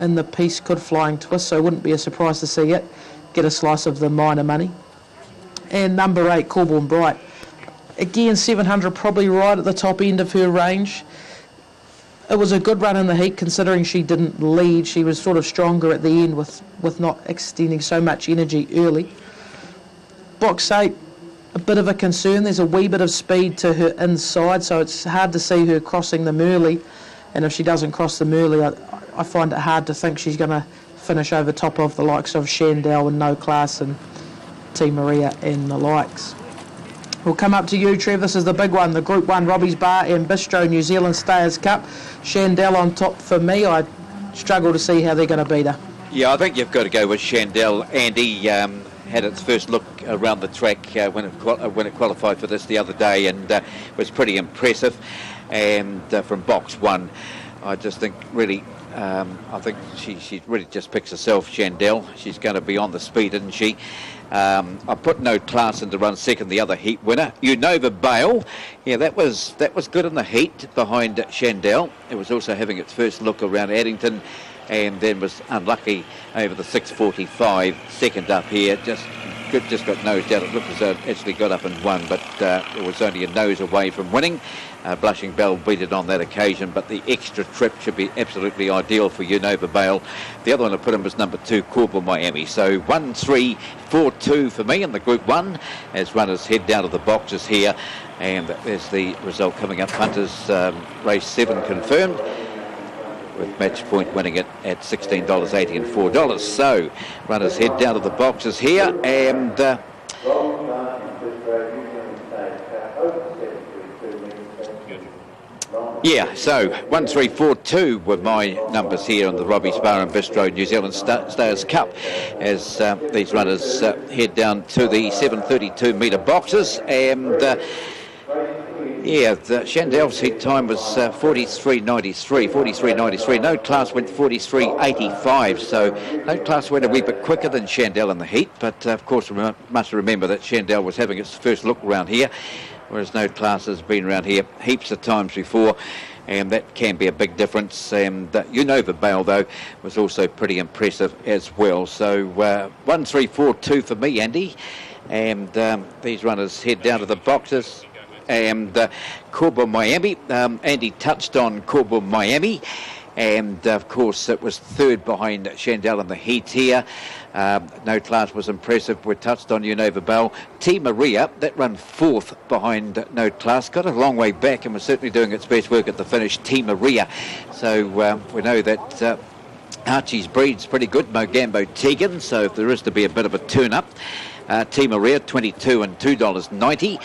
in the piece could Flying Twist, so it wouldn't be a surprise to see it get a slice of the minor money. And number 8, Corborn Bright. Again, 700 probably right at the top end of her range. It was a good run in the heat considering she didn't lead. She was sort of stronger at the end with not extending so much energy early. Box 8, a bit of a concern. There's a wee bit of speed to her inside, so it's hard to see her crossing the Murley. And if she doesn't cross the Murley, I find it hard to think she's going to finish over top of the likes of Shandell and No Class and T Maria and the likes. We'll come up to you, Trev. This is the big one, the Group 1 Robbie's Bar and Bistro New Zealand Stayers Cup. Shandell on top for me. I struggle to see how they're going to beat her. Yeah, I think you've got to go with Shandell. Andy had its first look around the track when it qualified for this the other day, and was pretty impressive. And from box 1, I just think really, I think she really just picks herself, Shandell. She's going to be on the speed, isn't she? I put No Class in to run second, the other heat winner. Unova Bale, yeah, that was good in the heat behind Shandell. It was also having its first look around Addington, and then was unlucky over the 6:45 second up here. Just got nosed out. It looked as though it actually got up and won, but it was only a nose away from winning. Blushing Bell beat it on that occasion, but the extra trip should be absolutely ideal for Unova Bale. The other one I put in was number 2, Corporal Miami. So 1, 3, 4, 2 for me in the Group 1 as runners head down to the boxes here. And there's the result coming up. Punters race 7 confirmed, with match point winning it at $16.80 and $4. So runners head down to the boxes here, and yeah, so 1, 3, 4, 2 were my numbers here on the Robbie's Bar and Bistro New Zealand Stayers Cup as these runners head down to the 7:32 metre boxes. And yeah, the Shandell's heat time was 43.93. No Class went 43.85, so No Class went a wee bit quicker than Shandell in the heat, but of course we must remember that Shandell was having its first look around here, whereas No Class has been around here heaps of times before, and that can be a big difference. And Unova Bale, though, was also pretty impressive as well. So 1, 3, 4, 2 for me, Andy, and these runners head down to the boxes. And Corborn Miami, Andy touched on Corborn Miami, and of course it was third behind Shandell in the heat here. No Class was impressive. We touched on Unova Bell. T Maria, that run 4th behind No Class, got a long way back and was certainly doing its best work at the finish. T Maria, so we know that Archie's breed's pretty good, Mogambo Tegan, so if there is to be a bit of a turn-up, T Maria, $22 and $2.90.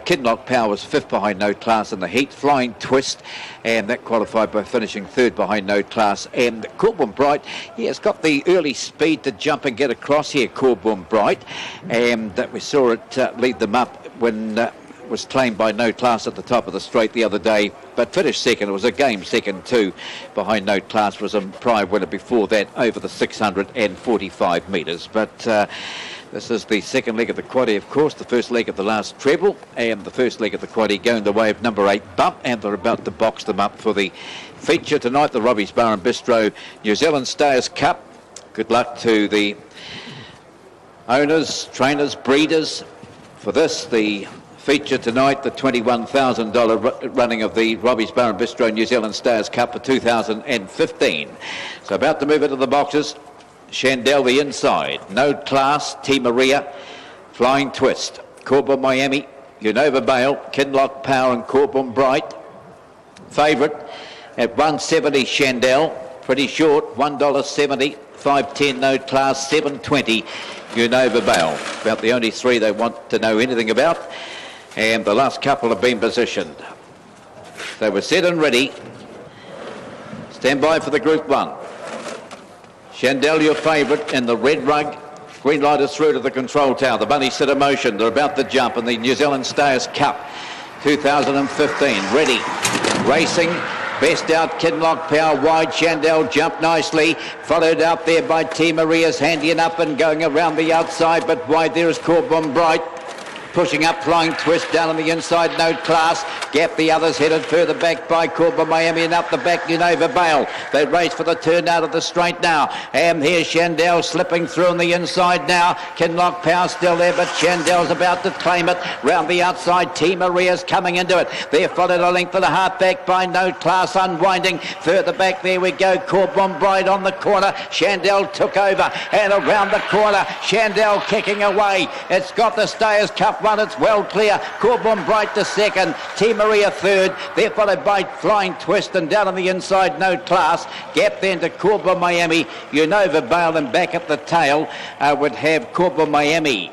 Kinloch Power was 5th behind No Class in the heat. Flying Twist, and that qualified by finishing 3rd behind No Class. And Corborn Bright, yeah, it's got the early speed to jump and get across here, Corborn Bright. And we saw it lead them up when was claimed by No Class at the top of the straight the other day, but finished second. It was a game second too. Behind No Class was a prior winner before that over the 645 metres. But this is the second leg of the quaddie, of course, the first leg of the last treble, and the first leg of the quaddie going the way of number 8 Bump, and they're about to box them up for the feature tonight, the Robbie's Bar and Bistro New Zealand Stayers Cup. Good luck to the owners, trainers, breeders for this, the feature tonight, the $21,000 running of the Robbie's Bar and Bistro New Zealand Stayers Cup for 2015. So about to move into the boxes. Shandell the inside, No Class, T Maria, Flying Twist, Corborn Miami, Unova Bale, Kinloch Power and Corborn Bright. Favourite at 170 Shandell, pretty short, $1.70, 5.10 No Class, 7.20 Unova Bale. About the only three they want to know anything about, and the last couple have been positioned. They were set and ready. Stand by for the Group 1. Shandell, your favourite, in the red rug. Green light is through to the control tower. The bunnies set in motion. They're about to jump in the New Zealand Stayers Cup 2015. Ready. Racing. Best out, Kinloch Power wide. Shandell jumped nicely. Followed out there by T Maria's handying up and going around the outside, but wide there is Corborn Bright. pushing up, flying twist down on the inside, no class. Gap the others, headed further back by Corba Miami, and up the back Unova Bale. They race for the turn out of the straight now. Here's Shandell slipping through on the inside now. Kinlock Power still there, but Shandell's about to claim it. Round the outside, T Maria's coming into it. They're followed a length of the half back by No Class, unwinding. Further back, there we go. Corbon Bride on the corner. Shandell took over, and around the corner, Shandell kicking away. It's got the Stayers Cup run. It's well clear. Corbon Bright to second. T Maria third. They're followed by Flying Twist, and down on the inside, No Class. Gap then to Corbon Miami. Unova Bale, and back at the tail would have Corbon Miami.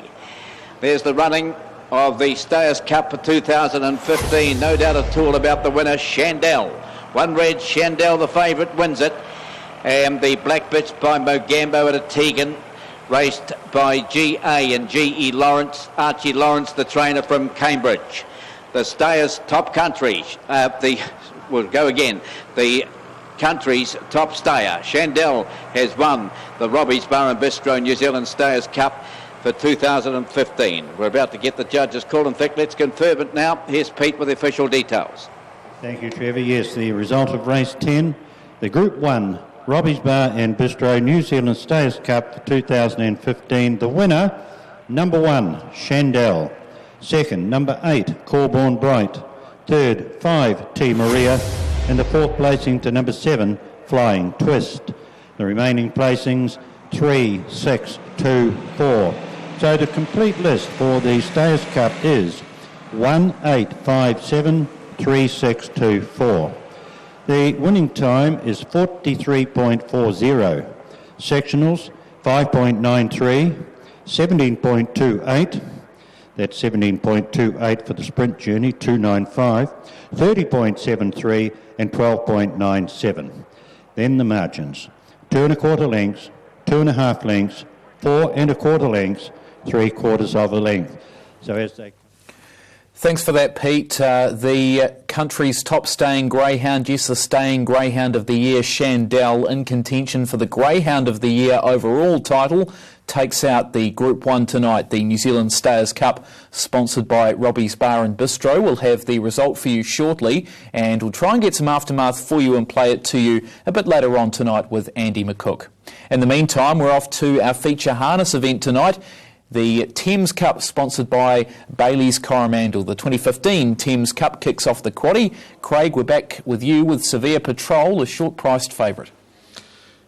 There's the running of the Stayers Cup for 2015. No doubt at all about the winner, Shandell. One red, Shandell, the favourite, wins it. And the Black Bitch by Mogambo at a Tegan, raced by G.A. and G.E. Lawrence, Archie Lawrence, the trainer from Cambridge. The Stayers Top Country, we'll go again, the country's top stayer. Shandell has won the Robbie's Bar and Bistro New Zealand Stayers Cup for 2015. We're about to get the judges' call. In fact, let's confirm it now. Here's Pete with the official details. Thank you, Trevor. Yes, the result of race 10, the Group 1 Robbie's Bar and Bistro New Zealand Stayers Cup for 2015. The winner, number 1, Shandell. Second, number 8, Corborn Bright. Third, 5, T Maria. And the fourth placing to number 7, Flying Twist. The remaining placings, 3, 6, 2, 4. So the complete list for the Stayers Cup is 1, 8, 5, 7, 3, 6, 2, 4. The winning time is 43.40. Sectionals, 5.93, 17.28. That's 17.28 for the sprint journey, 295, 30.73 and 12.97. Then the margins, 2 1/4 lengths, 2 1/2 lengths, 4 1/4 lengths, 3/4 of a length. So as they... Thanks for that, Pete. The country's top staying greyhound, yes, the staying greyhound of the year, Shandell, in contention for the greyhound of the year overall title, takes out the Group 1 tonight, the New Zealand Stayers Cup, sponsored by Robbie's Bar and Bistro. We'll have the result for you shortly, and we'll try and get some aftermath for you and play it to you a bit later on tonight with Andy McCook. In the meantime, we're off to our feature harness event tonight. The Thames Cup, sponsored by Bailey's Coromandel. The 2015 Thames Cup kicks off the quaddie. Craig, we're back with you with Severe Patrol, a short-priced favourite.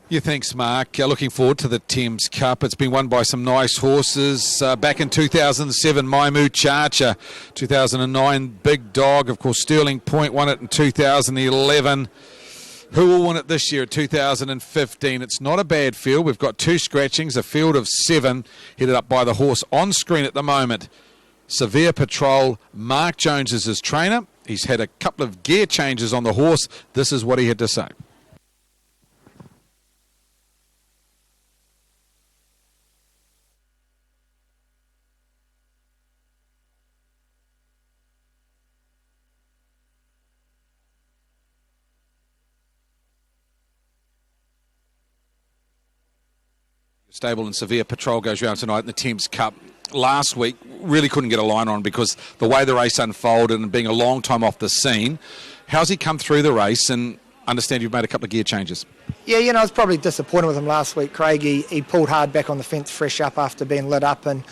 Yeah, thanks, Mark. Looking forward to the Thames Cup. It's been won by some nice horses. Back in 2007, Maimu Charger. 2009, Big Dog. Of course, Sterling Point won it in 2011. Who will win it this year at 2015? It's not a bad field. We've got 2 scratchings, a field of 7, headed up by the horse on screen at the moment. Severe Patrol. Mark Jones is his trainer. He's had a couple of gear changes on the horse. This is what he had to say. Stable and Severe Patrol goes round tonight in the Thames Cup. Last week, really couldn't get a line on because the way the race unfolded and being a long time off the scene. How's he come through the race? And understand you've made a couple of gear changes. Yeah, I was probably disappointed with him last week, Craig. He pulled hard back on the fence, fresh up after being lit up and,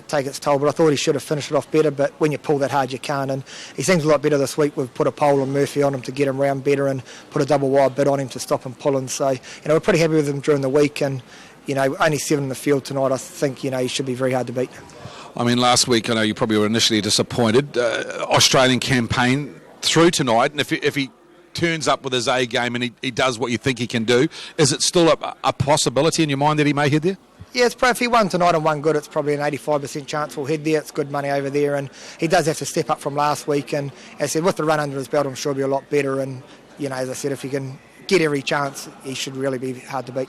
take its toll. But I thought he should have finished it off better, but when you pull that hard, you can't. And he seems a lot better this week. We've put a pole and Murphy on him to get him round better and put a double wide bit on him to stop him pulling. So, we're pretty happy with him during the week and, only 7 in the field tonight. I think, he should be very hard to beat. I mean, last week, I know you probably were initially disappointed. Australian campaign through tonight, and if he turns up with his A game and he does what you think he can do, is it still a possibility in your mind that he may head there? Yeah, if he won tonight and won good, it's probably an 85% chance we'll head there. It's good money over there, and he does have to step up from last week. And as I said, with the run under his belt, I'm sure he'll be a lot better. And, as I said, if he can get every chance, he should really be hard to beat.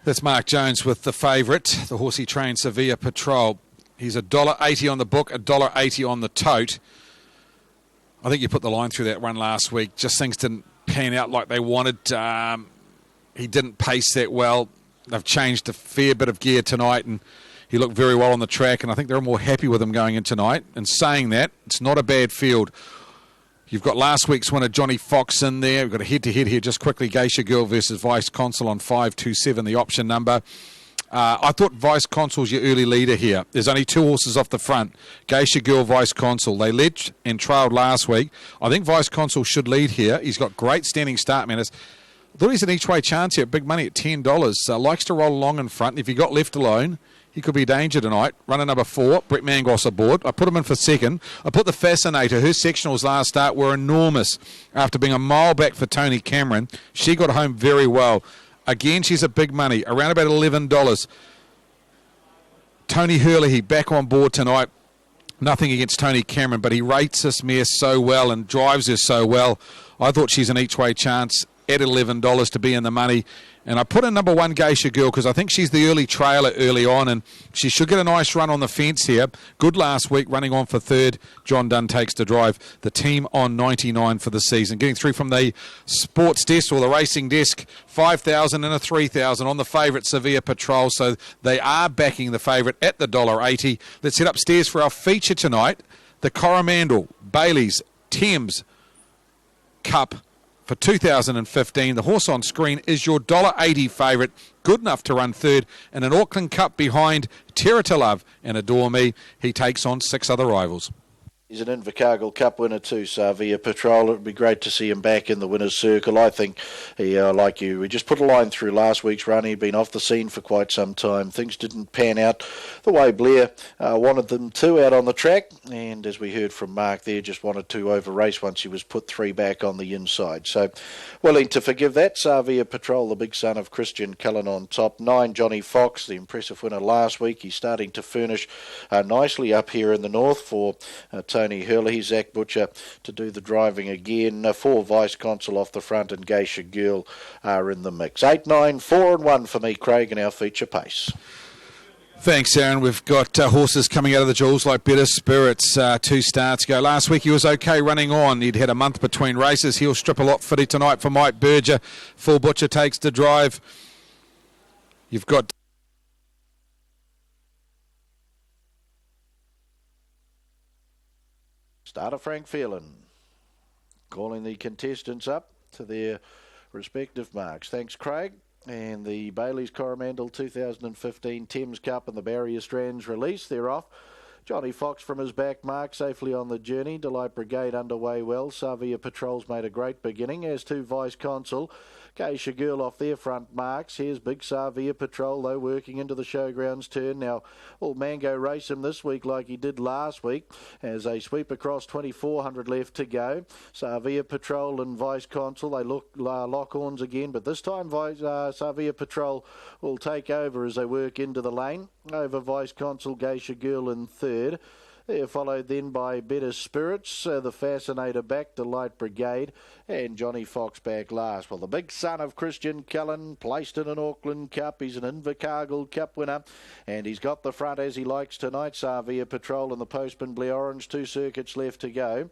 That's Mark Jones with the favourite, the horse he trained, Severe Patrol. He's $1.80 on the book, $1.80 on the tote. I think you put the line through that run last week. Just things didn't pan out like they wanted. He didn't pace that well. They've changed a fair bit of gear tonight, and he looked very well on the track, and I think they're more happy with him going in tonight. And saying that, it's not a bad field. You've got last week's winner, Johnny Fox, in there. We've got a head-to-head here just quickly. Geisha Girl versus Vice Consul on 527, the option number. I thought Vice Consul's your early leader here. There's only 2 horses off the front. Geisha Girl, Vice Consul. They led and trailed last week. I think Vice Consul should lead here. He's got great standing start manners. I thought he's an each-way chance here, big money at $10. Likes to roll along in front. If he got left alone, he could be danger tonight. Runner number 4, Brett Mangos aboard. I put him in for second. I put the Fascinator. Her sectionals last start were enormous. After being a mile back for Tony Cameron, she got home very well. Again, she's a big money, around about $11. Tony Hurley back on board tonight. Nothing against Tony Cameron, but he rates this mare so well and drives her so well. I thought she's an each-way chance at $11 to be in the money. And I put in number 1, Geisha Girl, because I think she's the early trailer early on, and she should get a nice run on the fence here. Good last week, running on for third. John Dunn takes to drive. The team on 99 for the season. Getting through from the sports desk or the racing desk, 5,000 and a 3,000 on the favourite Sevilla Patrol. So they are backing the favourite at the $1.80. Let's head upstairs for our feature tonight. The Coromandel, Bailey's, Thames Cup for 2015. The horse on screen is your $1.80 favourite, good enough to run third in an Auckland Cup behind Terra to Love and Adore Me. He takes on 6 other rivals. He's an Invercargill Cup winner too, Sevilla Patrol. It would be great to see him back in the winner's circle. I think, like you, we just put a line through last week's run. He'd been off the scene for quite some time. Things didn't pan out the way Blair wanted them to out on the track. And as we heard from Mark there, just wanted to over-race once he was put 3 back on the inside. So willing to forgive that. Sevilla Patrol, the big son of Christian Cullen on top. 9, Johnny Fox, the impressive winner last week. He's starting to furnish nicely up here in the north for Tony Hurley, Zach Butcher to do the driving again. 4, Vice Consul off the front, and Geisha Girl are in the mix. 8, 9, 4 and 1 for me, Craig, in our feature pace. Thanks, Aaron. We've got horses coming out of the jewels like Better Spirits 2 starts ago. Last week he was okay running on. He'd had a month between races. He'll strip a lot footy tonight for Mike Berger. Full Butcher takes to drive. You've got Starter Frank Phelan calling the contestants up to their respective marks. Thanks, Craig. And the Bailey's Coromandel 2015 Thames Cup and the Barrier Strands release. They're off. Johnny Fox from his back mark safely on the journey. Delight Brigade underway well. Sevilla Patrol's made a great beginning, as to Vice Consul. Geisha Girl off their front marks. Here's Big Sevilla Patrol, though, working into the showgrounds turn. Now, will Mango race him this week like he did last week as they sweep across 2,400 left to go. Sevilla Patrol and Vice Consul, they lock horns again, but this time Sevilla Patrol will take over as they work into the lane. Over Vice Consul, Geisha Girl in third. They're followed then by Better Spirits, the Fascinator back, Delight Brigade, and Johnny Fox back last. Well, the big son of Christian Cullen, placed in an Auckland Cup. He's an Invercargill Cup winner, and he's got the front as he likes tonight. Sevilla Patrol and the Postman Blair Orange, 2 circuits left to go.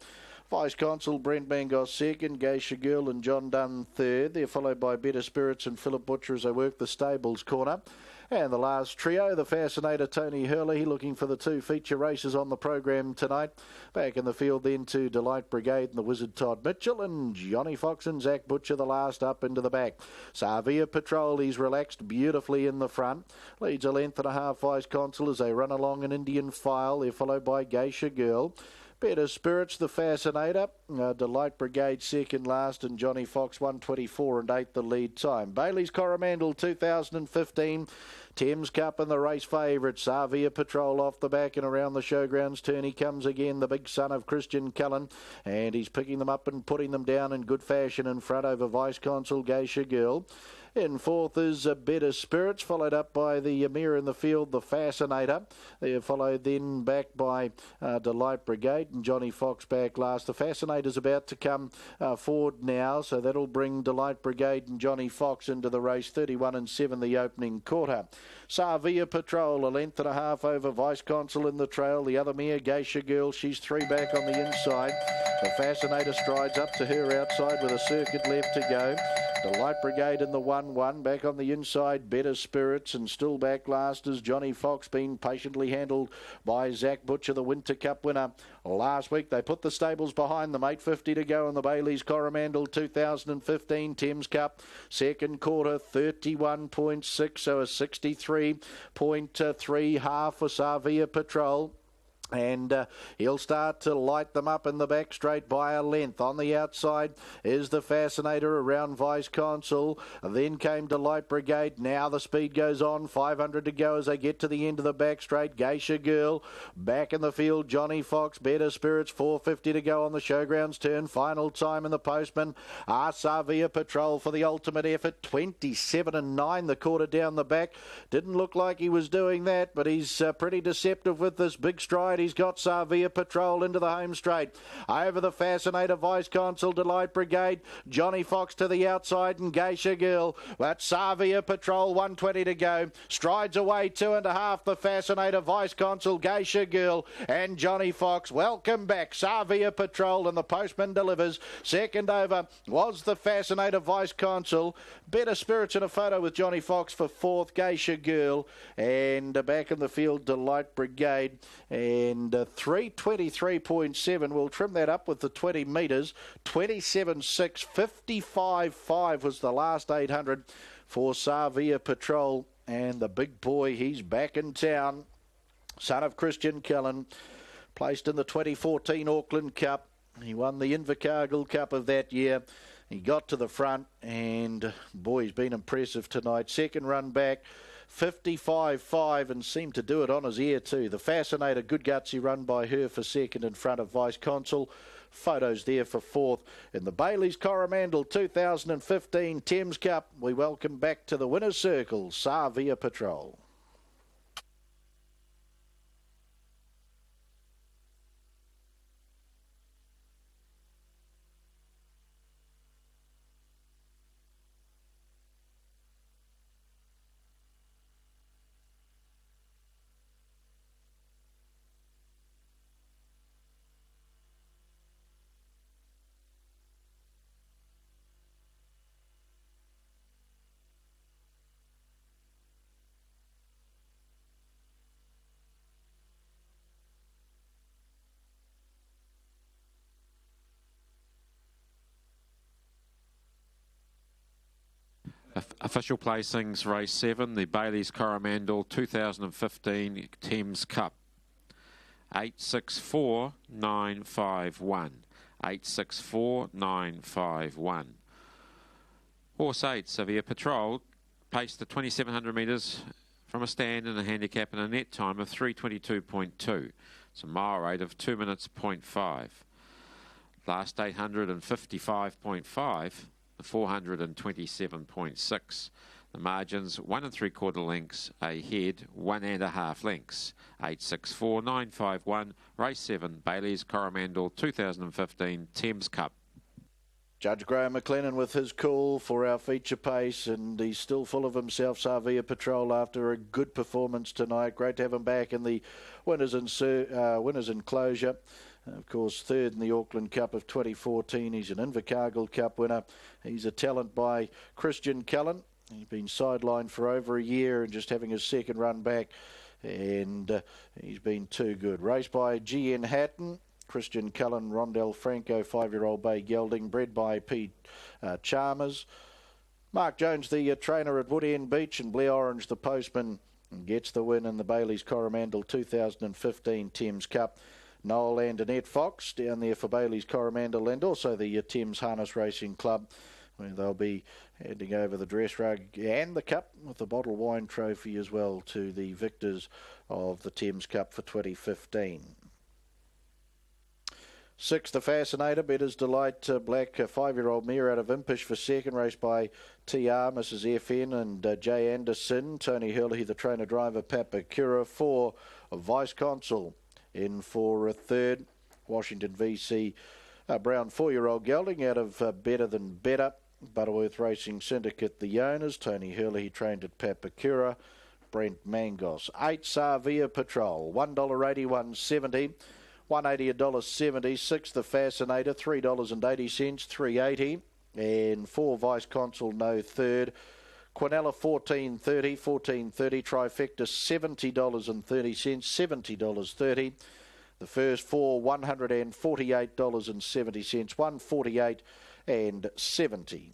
Vice Consul, Brent Mangos second, Geisha Girl and John Dunn third. They're followed by Better Spirits and Philip Butcher as they work the stables corner. And the last trio, the Fascinator, Tony Hurley, looking for the 2 feature races on the program tonight. Back in the field then to Delight Brigade and the Wizard Todd Mitchell, and Johnny Fox and Zach Butcher the last up into the back. Sevilla Patrol, he's relaxed beautifully in the front. Leads a length and a half, Vice Consul, as they run along an Indian file. They're followed by Geisha Girl. Better Spirits, the Fascinator, Delight Brigade second last, and Johnny Fox 1:24 and 8 the lead time. Bailey's Coromandel 2015 Thames Cup and the race favourite. Sevilla Patrol off the back and around the showgrounds turn he comes again, the big son of Christian Cullen, and he's picking them up and putting them down in good fashion in front over Vice Consul, Geisha Girl. In fourth is Better Spirits, followed up by the Amir in the field, the Fascinator. They're followed then back by Delight Brigade and Johnny Fox back last. The Fascinator's about to come forward now, so that'll bring Delight Brigade and Johnny Fox into the race. 31 and 7 the opening quarter. Sevilla Patrol, a length and a half over Vice Consul in the trail. The other mare, Geisha Girl, she's 3 back on the inside. The Fascinator strides up to her outside with a circuit left to go. Delight Brigade in the 1-1. Back on the inside, Better Spirits, and still back last is Johnny Fox, being patiently handled by Zach Butcher, the Winter Cup winner. Last week they put the stables behind them. 8.50 to go in the Bailey's Coromandel 2015 Thames Cup. Second quarter, 31.6, so a 63.3 half for Sarvia Patrol. And he'll start to light them up in the back straight by a length. On the outside is the Fascinator around Vice Consul. Then came Delight Brigade. Now the speed goes on. 500 to go as they get to the end of the back straight. Geisha Girl back in the field. Johnny Fox, Better Spirits. 4.50 to go on the showgrounds turn. Final time in the Postman. Sarvia Patrol for the ultimate effort. 27.9 the quarter down the back. Didn't look like he was doing that, but he's pretty deceptive with this big stride. He's got Sarvia Patrol into the home straight. Over the Fascinator, Vice Consul, Delight Brigade, Johnny Fox to the outside, and Geisha Girl. But Sarvia Patrol, 120 to go. Strides away, 2.5. The Fascinator, Vice Consul, Geisha Girl, and Johnny Fox. Welcome back, Sarvia Patrol, and the Postman delivers. Second over was the Fascinator, Vice Consul. Better Spirits in a photo with Johnny Fox for fourth, Geisha Girl, and back in the field, Delight Brigade. And 3:23.7, we'll trim that up with the 20 metres. 27.6, 55.5 was the last 800 for Sarvia Patrol. And the big boy, he's back in town. Son of Christian Cullen, placed in the 2014 Auckland Cup. He won the Invercargill Cup of that year. He got to the front, and boy, he's been impressive tonight. Second run back, 55.5, and seemed to do it on his ear too. The Fascinator, good gutsy run by her for second in front of Vice Consul. Photos there for fourth. In the Bailey's Coromandel 2015 Thames Cup, we welcome back to the winner's circle, Sarvia Patrol. Official placings, race 7, the Bailey's Coromandel 2015 Thames Cup. 864951. 864951. Horse 8, Sarvia Patrol, paced the 2,700 metres from a stand in a handicap in a net time of 3:22.2. It's a mile rate of 2 minutes 0.5. Last 855.5. 427.6. The margins 1 3/4 lengths ahead, 1 1/2 lengths. 864951. Race 7, Bailey's Coromandel 2015 Thames Cup. Judge Graham McLennan with his call for our feature pace, and he's still full of himself, Sarvia Patrol, after a good performance tonight. Great to have him back in the winners' enclosure. Of course, third in the Auckland Cup of 2014. He's an Invercargill Cup winner. He's a talent by Christian Cullen. He's been sidelined for over a year and just having his second run back, and he's been too good. Raced by G.N. Hatton, Christian Cullen, Rondell Franco, 5-year-old bay gelding, bred by Pete Chalmers. Mark Jones, the trainer at Woodend Beach, and Blair Orange, the postman, gets the win in the Bailey's Coromandel 2015 Thames Cup. Noel and Annette Fox down there for Bailey's Coromandel, and also the Thames Harness Racing Club, where they'll be handing over the dress rug and the cup with the bottle wine trophy as well to the victors of the Thames Cup for 2015. 6th, the Fascinator, Better's Delight Black, 5-year-old mare out of Impish for second, race by TR, Mrs. FN and Jay Anderson. Tony Hurley, the trainer-driver, Papa Cura. 4, Vice Consul in for a third. Washington VC, Brown 4-year-old gelding out of Better Than Better. Butterworth Racing Syndicate, the owners. Tony Hurley, he trained at Papakura. Brent Mangos. 8, Sarvia Patrol, $1.80, $1.70. $1.80, $1.70. 6, the Fascinator, $3.80, $3.80. and 4 Vice Consul no third. Quinella $14.30, trifecta $70.30, $70.30. The first 4 $148.70, 148 and 70.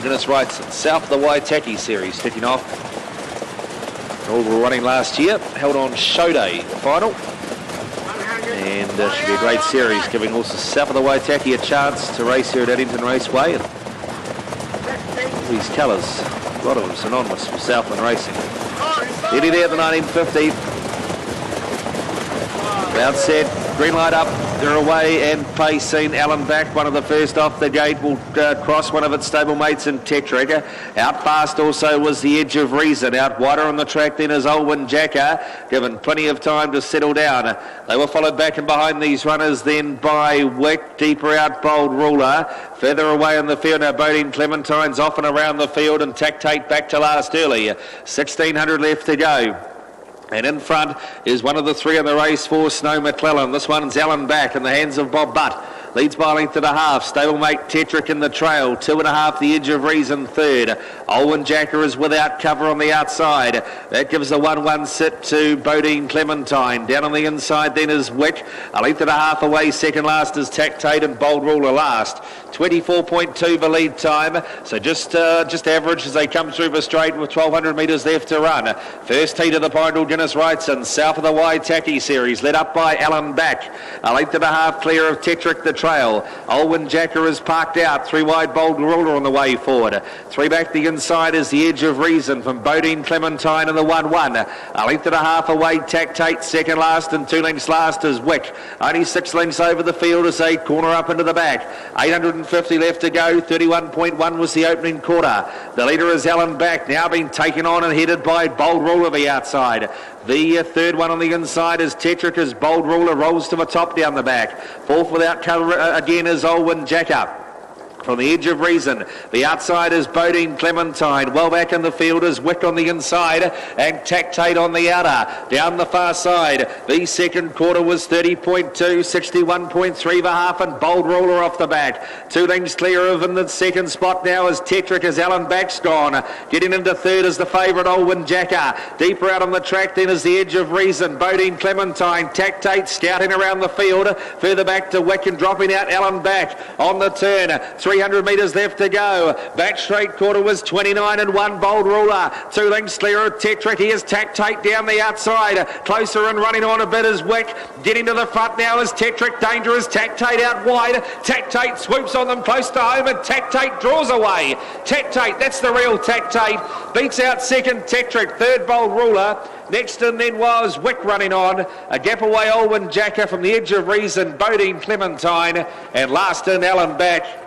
Guinness Rights south of the Waitaki series kicking off. All were running last year, held on show day, the final. And should be a great series, giving horses south of the Waitaki a chance to race here at Eddington Raceway. And these colours, a lot of them synonymous with Southland racing. Eddie there at the 1950. Crowd set, green light up, they're away, and pace seen. Alan back, one of the first off the gate, will cross one of its stablemates in Tetrick. Out fast also was the Edge of Reason. Out wider on the track then is Olwyn Jacker, given plenty of time to settle down. They were followed back and behind these runners then by Wick, deeper out Bold Ruler. Further away in the field now, Bodine Clementine's off and around the field, and Tactate back to last early. 1,600 left to go. And in front is one of the 3 in the race for Snow McClellan. This one's Alan back in the hands of Bob Butt. Leads by length and a half. Stablemate Tetrick in the trail. 2.5 the Edge of Reason third. Olwyn Jacker is without cover on the outside. That gives the 1-1 sit to Bodine Clementine. Down on the inside then is Wick. A length and a half away. Second last is Tactate and Bold Ruler last. 24.2 the lead time. So just average as they come through the straight with 1,200 metres left to run. First heat of the Pinedale Guinness Rights and south of the Waitaki series, led up by Alan Back. A length and a half clear of Tetrick the trail. Olwyn Jacker is parked out. 3 wide Bold Ruler on the way forward. 3 back the inside is the Edge of Reason from Bodine Clementine and the 1-1. A length and a half away Tactate second last, and 2 lengths last is Wick. Only 6 lengths over the field as they corner up into the back. 850 left to go. 31.1 was the opening quarter. The leader is Alan Back, now being taken on and headed by Bold Ruler the outside. The third one on the inside is Tetrick as Bold Ruler rolls to the top down the back. Fourth without cover again is Olwyn Jacker. From the Edge of Reason, the outside is Bodine Clementine. Well back in the field is Wick on the inside and Tactate on the outer. Down the far side, the second quarter was 30.2, 61.3 the half, and Bold Ruler off the back. 2 lengths clear of in the second spot now is Tetrick as Alan Back's gone. Getting into third is the favourite Olwyn Jacker. Deeper out on the track then is the Edge of Reason. Bodine Clementine, Tactate scouting around the field. Further back to Wick and dropping out Alan Back on the turn. 300 metres left to go. Back straight quarter was 29 and 1 Bold Ruler. 2 lengths clear of Tetrick. Here's Tactate down the outside. Closer and running on a bit is Wick. Getting to the front now is Tetrick. Dangerous. Tactate out wide. Tactate swoops on them close to home and Tactate draws away. Tactate, that's the real Tactate. Beats out second Tetrick. Third Bold Ruler. Next in then was Wick running on. A gap away Olwyn Jacker from the Edge of Reason. Bodine Clementine. And last in Alan Back.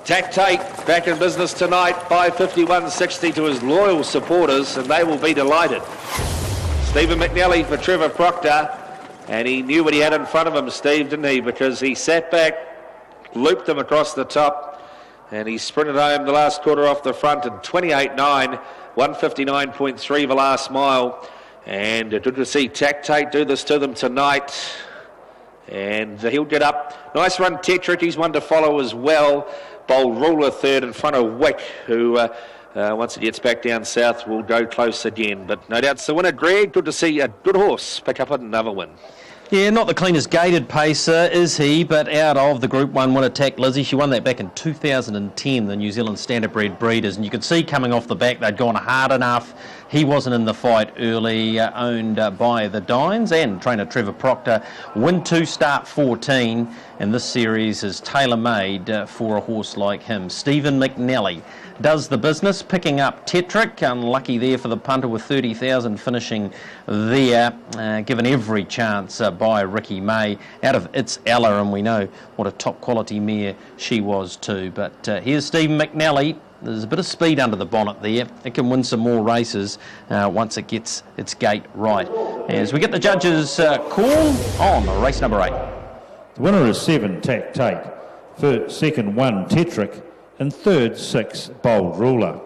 Tactate back in business tonight, 551.60 to his loyal supporters, and they will be delighted. Stephen McNally for Trevor Proctor, and he knew what he had in front of him, Steve, didn't he? Because he sat back, looped him across the top, and he sprinted home the last quarter off the front in 28.9, 159.3 the last mile. And good to see Tactate do this to them tonight. And he'll get up. Nice run, Tetrick. He's one to follow as well. Bold Ruler third in front of Wick, who once it gets back down south will go close again. But no doubt it's the winner, Greg. Good to see a good horse pick up another win. Yeah, not the cleanest gated pacer, is he? But out of the Group 1 Waitaki Lizzie, she won that back in 2010, the New Zealand Standardbred Breeders. And you could see coming off the back, they'd gone hard enough. He wasn't in the fight early, owned by the Dines and trainer Trevor Proctor. Win 2, start 14. And this series is tailor-made for a horse like him. Stephen McNally does the business, picking up Tetrick. Unlucky there for the punter with 30,000 finishing there, given every chance by Ricky May out of It's Ella, and we know what a top quality mare she was too. But here's Stephen McNally. There's a bit of speed under the bonnet there. It can win some more races once it gets its gate right. As we get the judges' call on race number 8. The winner is 7, Tack Tate. Second, 1, Tetrick. And third, 6, Bold Ruler.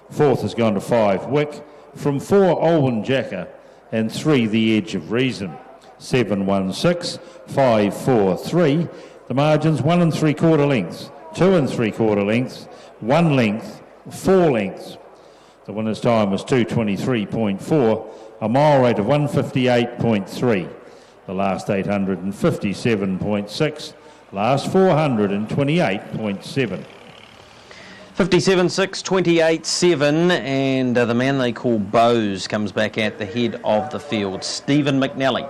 Fourth has gone to 5, Wick. From 4, Olwen Jacker. And 3, The Edge of Reason. 7, 1, 6, 5, 4, 3. The margins 1 3/4 lengths, 2 3/4 lengths, 1 length, 4 lengths. The winner's time was 2:23.4, a mile rate of 1:58.3. The last 857.6, last 428.7. 57.6, 28.7, and the man they call Bose comes back at the head of the field. Stephen McNally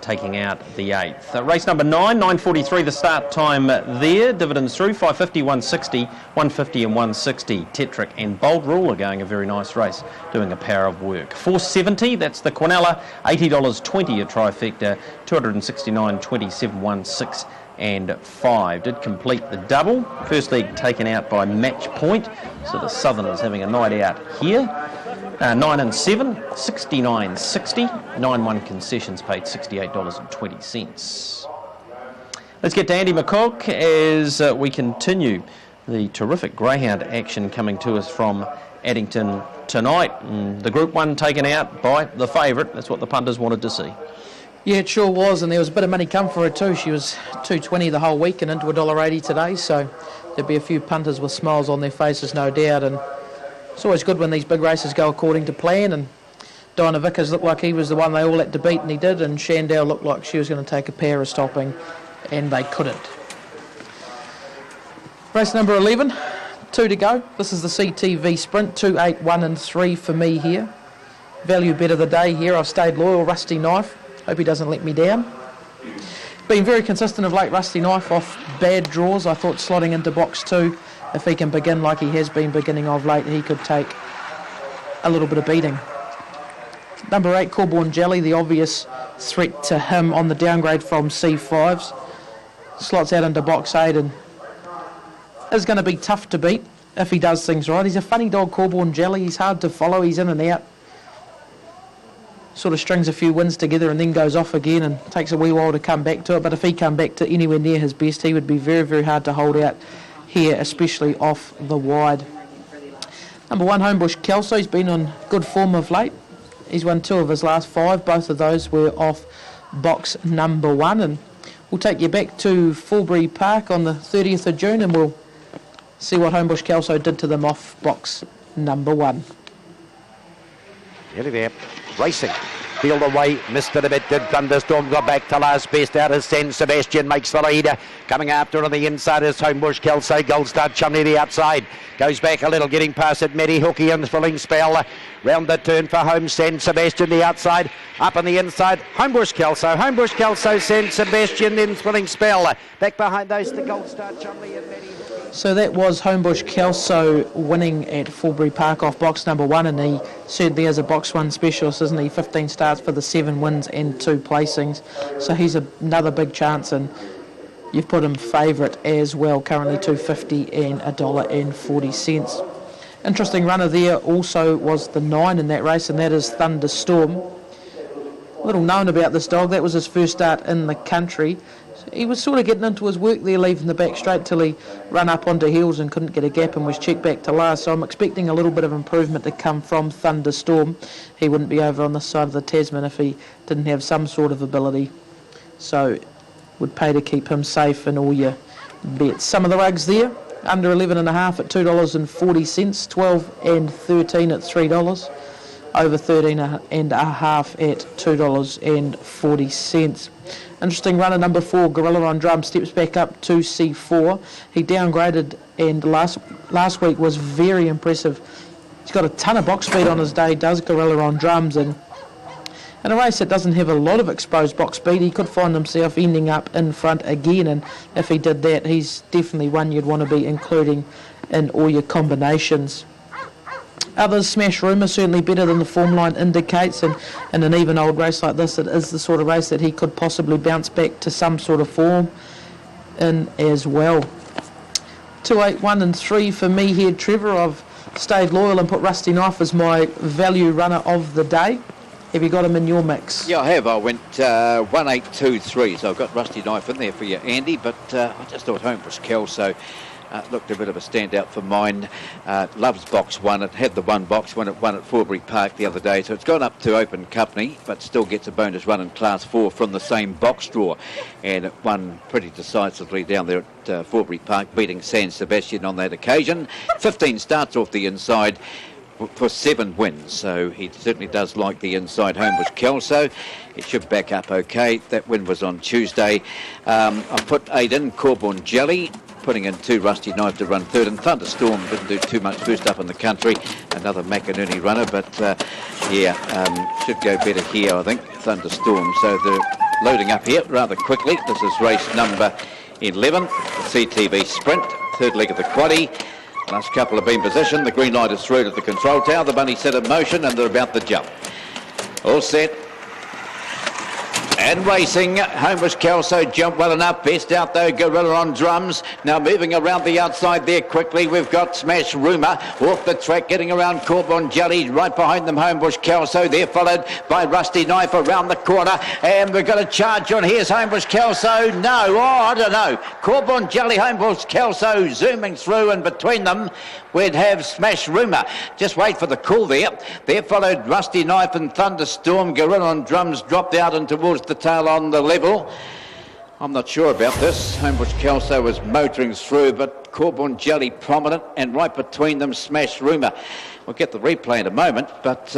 taking out the 8th. Race number 9, 9:43 the start time there. Dividends through, 550, 160, 150 and 160. Tetrick and Bold Ruler going a very nice race, doing a power of work. 470, that's the Quinella, $80.20 a trifecta, 269, 27, 16 and 5. Did complete the double. First leg taken out by Match Point, so the Southerners having a night out here. 9 and 7, 69.60. 9-1 concessions paid $68.20. Let's get to Andy McCook as we continue the terrific greyhound action coming to us from Addington tonight. The Group 1 taken out by the favourite. That's what the punters wanted to see. Yeah, it sure was, and there was a bit of money come for her too. She was $2.20 the whole week and into $1.80 today, so there'll be a few punters with smiles on their faces, no doubt. And it's always good when these big races go according to plan, and Dinah Vickers looked like he was the one they all had to beat, and he did, and Shandell looked like she was going to take a pair of stopping, and they couldn't. Race number 11, 2 to go. This is the CTV Sprint, 2, 8, 1 and 3 for me here. Value bet of the day here. I've stayed loyal, Rusty Knife. Hope he doesn't let me down. Been very consistent of late, Rusty Knife, off bad draws. I thought slotting into box 2, if he can begin like he has been beginning of late, he could take a little bit of beating. Number 8, Corborn Jelly, the obvious threat to him on the downgrade from C5s. Slots out into box 8 and is going to be tough to beat if he does things right. He's a funny dog, Corborn Jelly. He's hard to follow. He's in and out. Sort of strings a few wins together and then goes off again and takes a wee while to come back to it. But if he come back to anywhere near his best, he would be very, very hard to hold out here, especially off the wide. Number 1, Homebush Kelso. He's been on good form of late. He's won 2 of his last 5. Both of those were off box number 1. And we'll take you back to Fulbury Park on the 30th of June and we'll see what Homebush Kelso did to them off box number 1. Nearly there. Racing. Field away, missed it a bit, did Thunderstorm, got back to last best out as San Sebastian makes the lead. Coming after on the inside is Homebush Kelso, Gold Star Chumley the outside. Goes back a little, getting past it, Matty Hooky and Thrilling Spell. Round the turn for home, San Sebastian the outside. Up on the inside, Homebush Kelso, San Sebastian, then Thrilling Spell. Back behind those, the Gold Star Chumley and Matty Hooky. So that was Homebush Kelso winning at Fulbury Park off box number 1, and he certainly is a box 1 specialist, isn't he? 15 starts for the 7 wins and 2 placings. So he's another big chance, and you've put him favourite as well, currently $2.50 and $1.40. Interesting runner there also was the 9 in that race, and that is Thunderstorm. Little known about this dog. That was his first start in the country. He was sort of getting into his work there, leaving the back straight till he ran up onto heels and couldn't get a gap and was checked back to last. So I'm expecting a little bit of improvement to come from Thunderstorm. He wouldn't be over on this side of the Tasman if he didn't have some sort of ability. So would pay to keep him safe in all your bets. Some of the rugs there, under 11.5 at $2.40, 12 and 13 at $3. over 13.5 at $2.40. Interesting runner number 4, Gorilla on Drum, steps back up to C4. He downgraded and last week was very impressive. He's got a ton of box speed on his day, does Gorilla on Drums, and in a race that doesn't have a lot of exposed box speed, he could find himself ending up in front again, and if he did that, he's definitely one you'd want to be including in all your combinations. Others, Smash Rumour, certainly better than the form line indicates, and in an even old race like this, it is the sort of race that he could possibly bounce back to some sort of form in as well. 2, 8, 1 and 3 for me here, Trevor. I've stayed loyal and put Rusty Knife as my value runner of the day. Have you got him in your mix? Yeah, I have. I went 1, 8, 2, 3, so I've got Rusty Knife in there for you, Andy, but I just thought home was Kelso. Looked a bit of a standout for mine. Loves box 1. It had the 1 box when it won at Forbury Park the other day, so it's gone up to open company, but still gets a bonus run in Class 4 from the same box draw, and it won pretty decisively down there at Forbury Park, beating San Sebastian on that occasion. 15 starts off the inside for 7 wins, so he certainly does like the inside. Home was Kelso. It should back up okay. That win was on Tuesday. I put 8 in, Corborn Jelly, putting in 2, Rusty Knife to run 3rd, and Thunderstorm didn't do too much first up in the country, another McInerney runner, but should go better here, I think, Thunderstorm. So they're loading up here rather quickly. This is race number 11, the CTV Sprint, 3rd leg of the quaddie. Last couple have been positioned. The green light is through to the control tower. The bunny set in motion, and they're about to jump. All set. And racing, home was Kelso, jumped well enough, best out though, Gorilla on Drums. Now moving around the outside there quickly, we've got Smash Rumour off the track, getting around Corborn Jelly, right behind them Homebush Kelso, they're followed by Rusty Knife around the corner, and we've got a charge on, here's Homebush Kelso, no, I don't know, Corborn Jelly, Homebush Kelso zooming through, and between them we'd have Smash Rumour. Just wait for the call there. There followed Rusty Knife and Thunderstorm. Gorilla on Drums dropped out and towards the tail on the level. I'm not sure about this. Homebush Kelso was motoring through, but Corborn Jelly prominent, and right between them Smash Rumour. We'll get the replay in a moment, but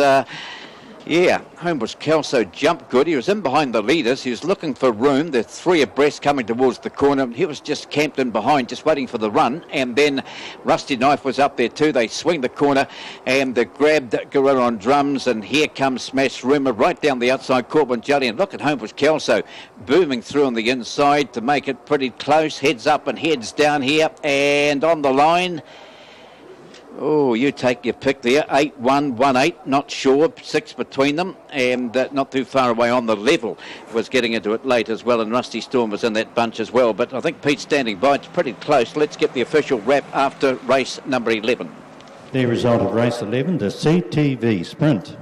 Homebush Kelso jumped good. He was in behind the leaders. He was looking for room. The 3 abreast coming towards the corner. He was just camped in behind, just waiting for the run. And then Rusty Knife was up there too. They swing the corner and they grabbed Gorilla on Drums. And here comes Smash Rumour right down the outside, Corborn Jelly. And look at Homebush Kelso booming through on the inside to make it pretty close. Heads up and heads down here. And on the line, oh, you take your pick there. 8-1, 1-8, not sure. 6 between them, and not too far away on the level. Was getting into it late as well, and Rusty Storm was in that bunch as well. But I think Pete's standing by. It's pretty close. Let's get the official wrap after race number 11. The result of race 11, the CTV Sprint.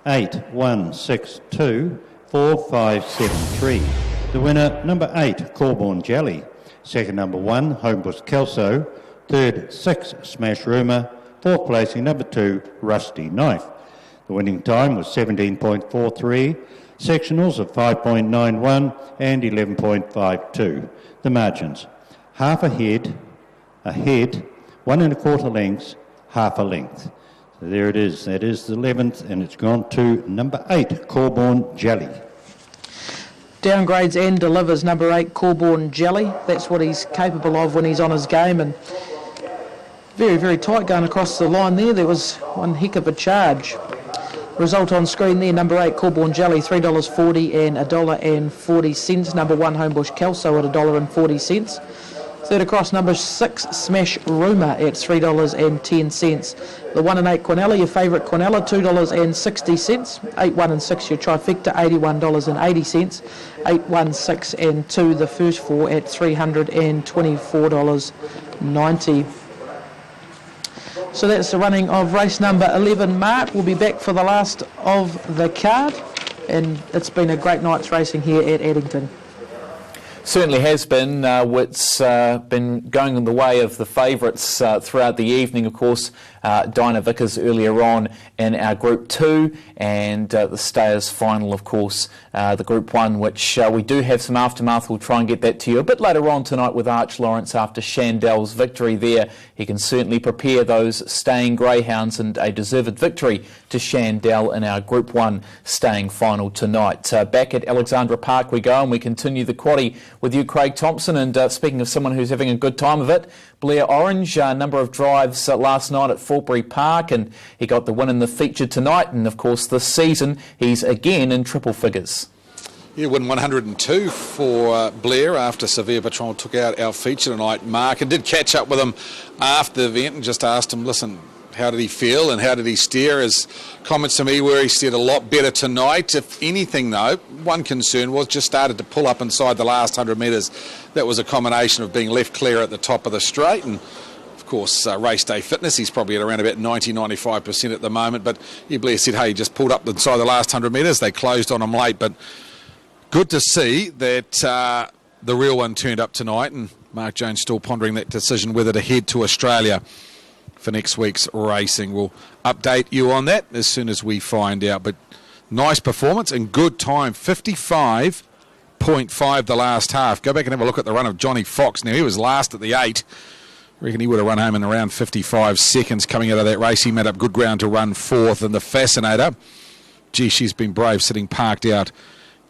8-1-6-2-4-5-7-3. The winner, number 8, Corborn Jelly. Second, number 1, Homebush Kelso. Third, 6, Smash Rumour. Fourth placing, number 2, Rusty Knife. The winning time was 17.43, sectionals of 5.91 and 11.52. The margins, half a head, 1 1/4 lengths, half a length. So there it is. That is the 11th, and it's gone to number 8, Corborn Jelly. Downgrades and delivers number 8, Corborn Jelly. That's what he's capable of when he's on his game, and very, very tight going across the line there. There was one heck of a charge. Result on screen there, number 8, Corborn Jelly, $3.40 and $1.40. Number 1, Homebush Kelso at $1.40. Third across, number 6, Smash Rumour at $3.10. The 1 and 8 Quinella, your favourite Quinella, $2.60. 8, 1 and 6, your trifecta, $81.80. 8, 1, 6 and 2, the first 4 at $324.90. So that's the running of race number 11. Mark will be back for the last of the card, and it's been a great night's racing here at Addington. Certainly has been. It's been going in the way of the favourites throughout the evening. Of course, Dinah Vickers earlier on in our Group 2, and the Stayers final, of course, the Group 1, which we do have some aftermath. We'll try and get that to you a bit later on tonight with Arch Lawrence after Shandell's victory there. He can certainly prepare those staying greyhounds, and a deserved victory to Shandell in our Group 1 staying final tonight. Back at Alexandra Park we go, and we continue the quaddie with you, Craig Thompson. And speaking of someone who's having a good time of it, Blair Orange, a number of drives last night at Fortbury Park, and he got the win in the feature tonight. And of course this season he's again in triple figures. Yeah, win 102 for Blair after Severe Patron took out our feature tonight, Mark, and did catch up with him after the event and just asked him, listen, how did he feel and how did he steer? His comments to me were he steered a lot better tonight. If anything, though, one concern was just started to pull up inside the last 100 metres. That was a combination of being left clear at the top of the straight and, of course, race day fitness. He's probably at around about 90-95% at the moment. But yeah, Blair said, hey, he just pulled up inside the last 100 metres. They closed on him late, but good to see that the real one turned up tonight, and Mark Jones still pondering that decision whether to head to Australia for next week's racing. We'll update you on that as soon as we find out. But nice performance and good time, 55.5 the last half. Go back and have a look at the run of Johnny Fox. Now, he was last at the 8. I reckon he would have run home in around 55 seconds coming out of that race. He made up good ground to run 4th. And the Fascinator, gee, she's been brave sitting parked out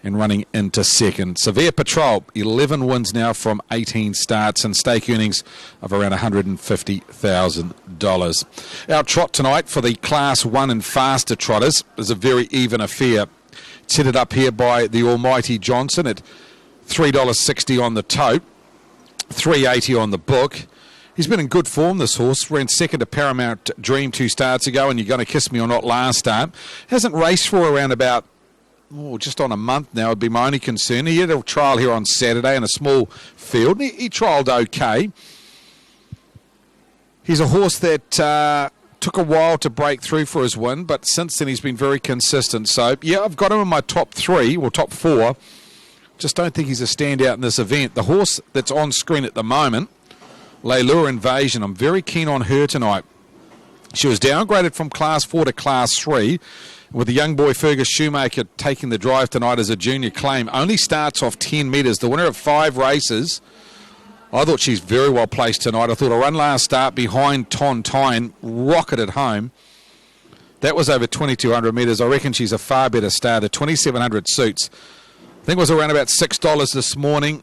and running into 2nd. Severe Patrol, 11 wins now from 18 starts and stake earnings of around $150,000. Our trot tonight for the Class 1 and faster trotters is a very even affair. It's headed up here by the almighty Johnson at $3.60 on the tote, $3.80 on the book. He's been in good form, this horse. Ran 2nd to Paramount Dream 2 starts ago, and You're Gonna Kiss Me or Not last start. Hasn't raced for around about just on a month now would be my only concern. He had a trial here on Saturday in a small field. He trialled okay. He's a horse that took a while to break through for his win, but since then he's been very consistent. So, yeah, I've got him in my top 3, or top 4. Just don't think he's a standout in this event. The horse that's on screen at the moment, Leilua Invasion, I'm very keen on her tonight. She was downgraded from Class 4 to Class 3. With the young boy Fergus Shoemaker taking the drive tonight as a junior claim. Only starts off 10 metres. The winner of 5 races. I thought she's very well placed tonight. I thought a run last start behind Tontine rocketed home. That was over 2,200 metres. I reckon she's a far better starter. 2,700 suits. I think it was around about $6 this morning.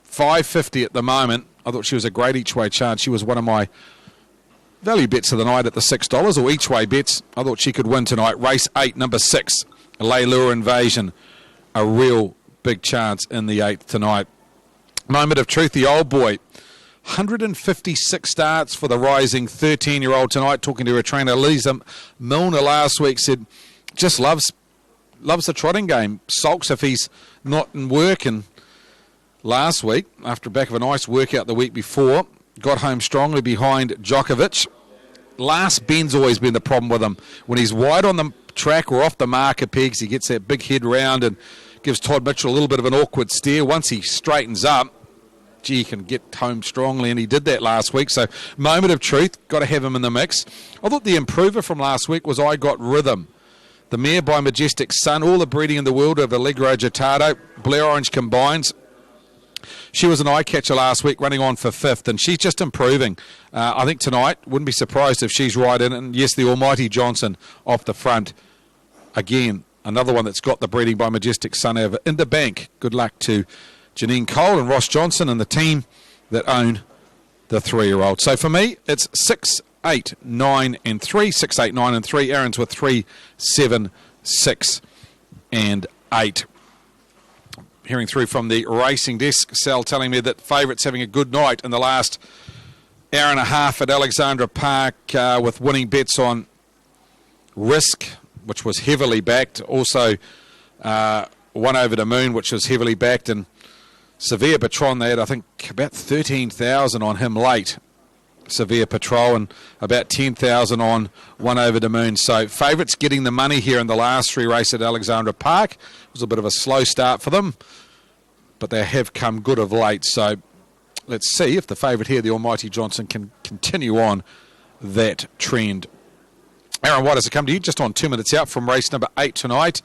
$5.50 at the moment. I thought she was a great each-way chance. She was one of my value bets of the night at the $6 or each way bets. I thought she could win tonight. Race 8, number 6, Leilua Invasion. A real big chance in the 8th tonight. Moment of truth, the old boy. 156 starts for the rising 13-year-old tonight. Talking to her trainer, Lisa Milner, last week, said just loves the trotting game. Sulks if he's not in work. And last week, after back of a nice workout the week before, got home strongly behind Djokovic. Last bend's always been the problem with him. When he's wide on the track or off the marker pegs, he gets that big head round and gives Todd Mitchell a little bit of an awkward steer. Once he straightens up, gee, he can get home strongly, and he did that last week. So, moment of truth, got to have him in the mix. I thought the improver from last week was I Got Rhythm. The mare by Majestic Sun, all the breeding in the world of Allegro Agitato, Blair Orange combines. She was an eye catcher last week, running on for 5th, and she's just improving. I think tonight, wouldn't be surprised if she's right in. And yes, the almighty Johnson off the front. Again, another one that's got the breeding by Majestic Sun over in the bank. Good luck to Janine Cole and Ross Johnson and the team that own the 3-year-old. So for me, it's 6, 8, 9 and 3. 6, 8, 9 and 3. Aaron's with 3, 7, 6 and 8. Hearing through from the racing desk, Sal telling me that favourites having a good night in the last hour and a half at Alexandra Park with winning bets on Risk, which was heavily backed. Also, One Over the Moon, which was heavily backed. And Severe Patron, they had, I think, about 13,000 on him late. Severe Patrol, and about 10,000 on One Over the Moon. So favourites getting the money here in the last 3 races at Alexandra Park. It was a bit of a slow start for them. but they have come good of late. So let's see if the favourite here, the Almighty Johnson, can continue on that trend. Aaron, why does it come to you? Just on 2 minutes out from race number 8 tonight.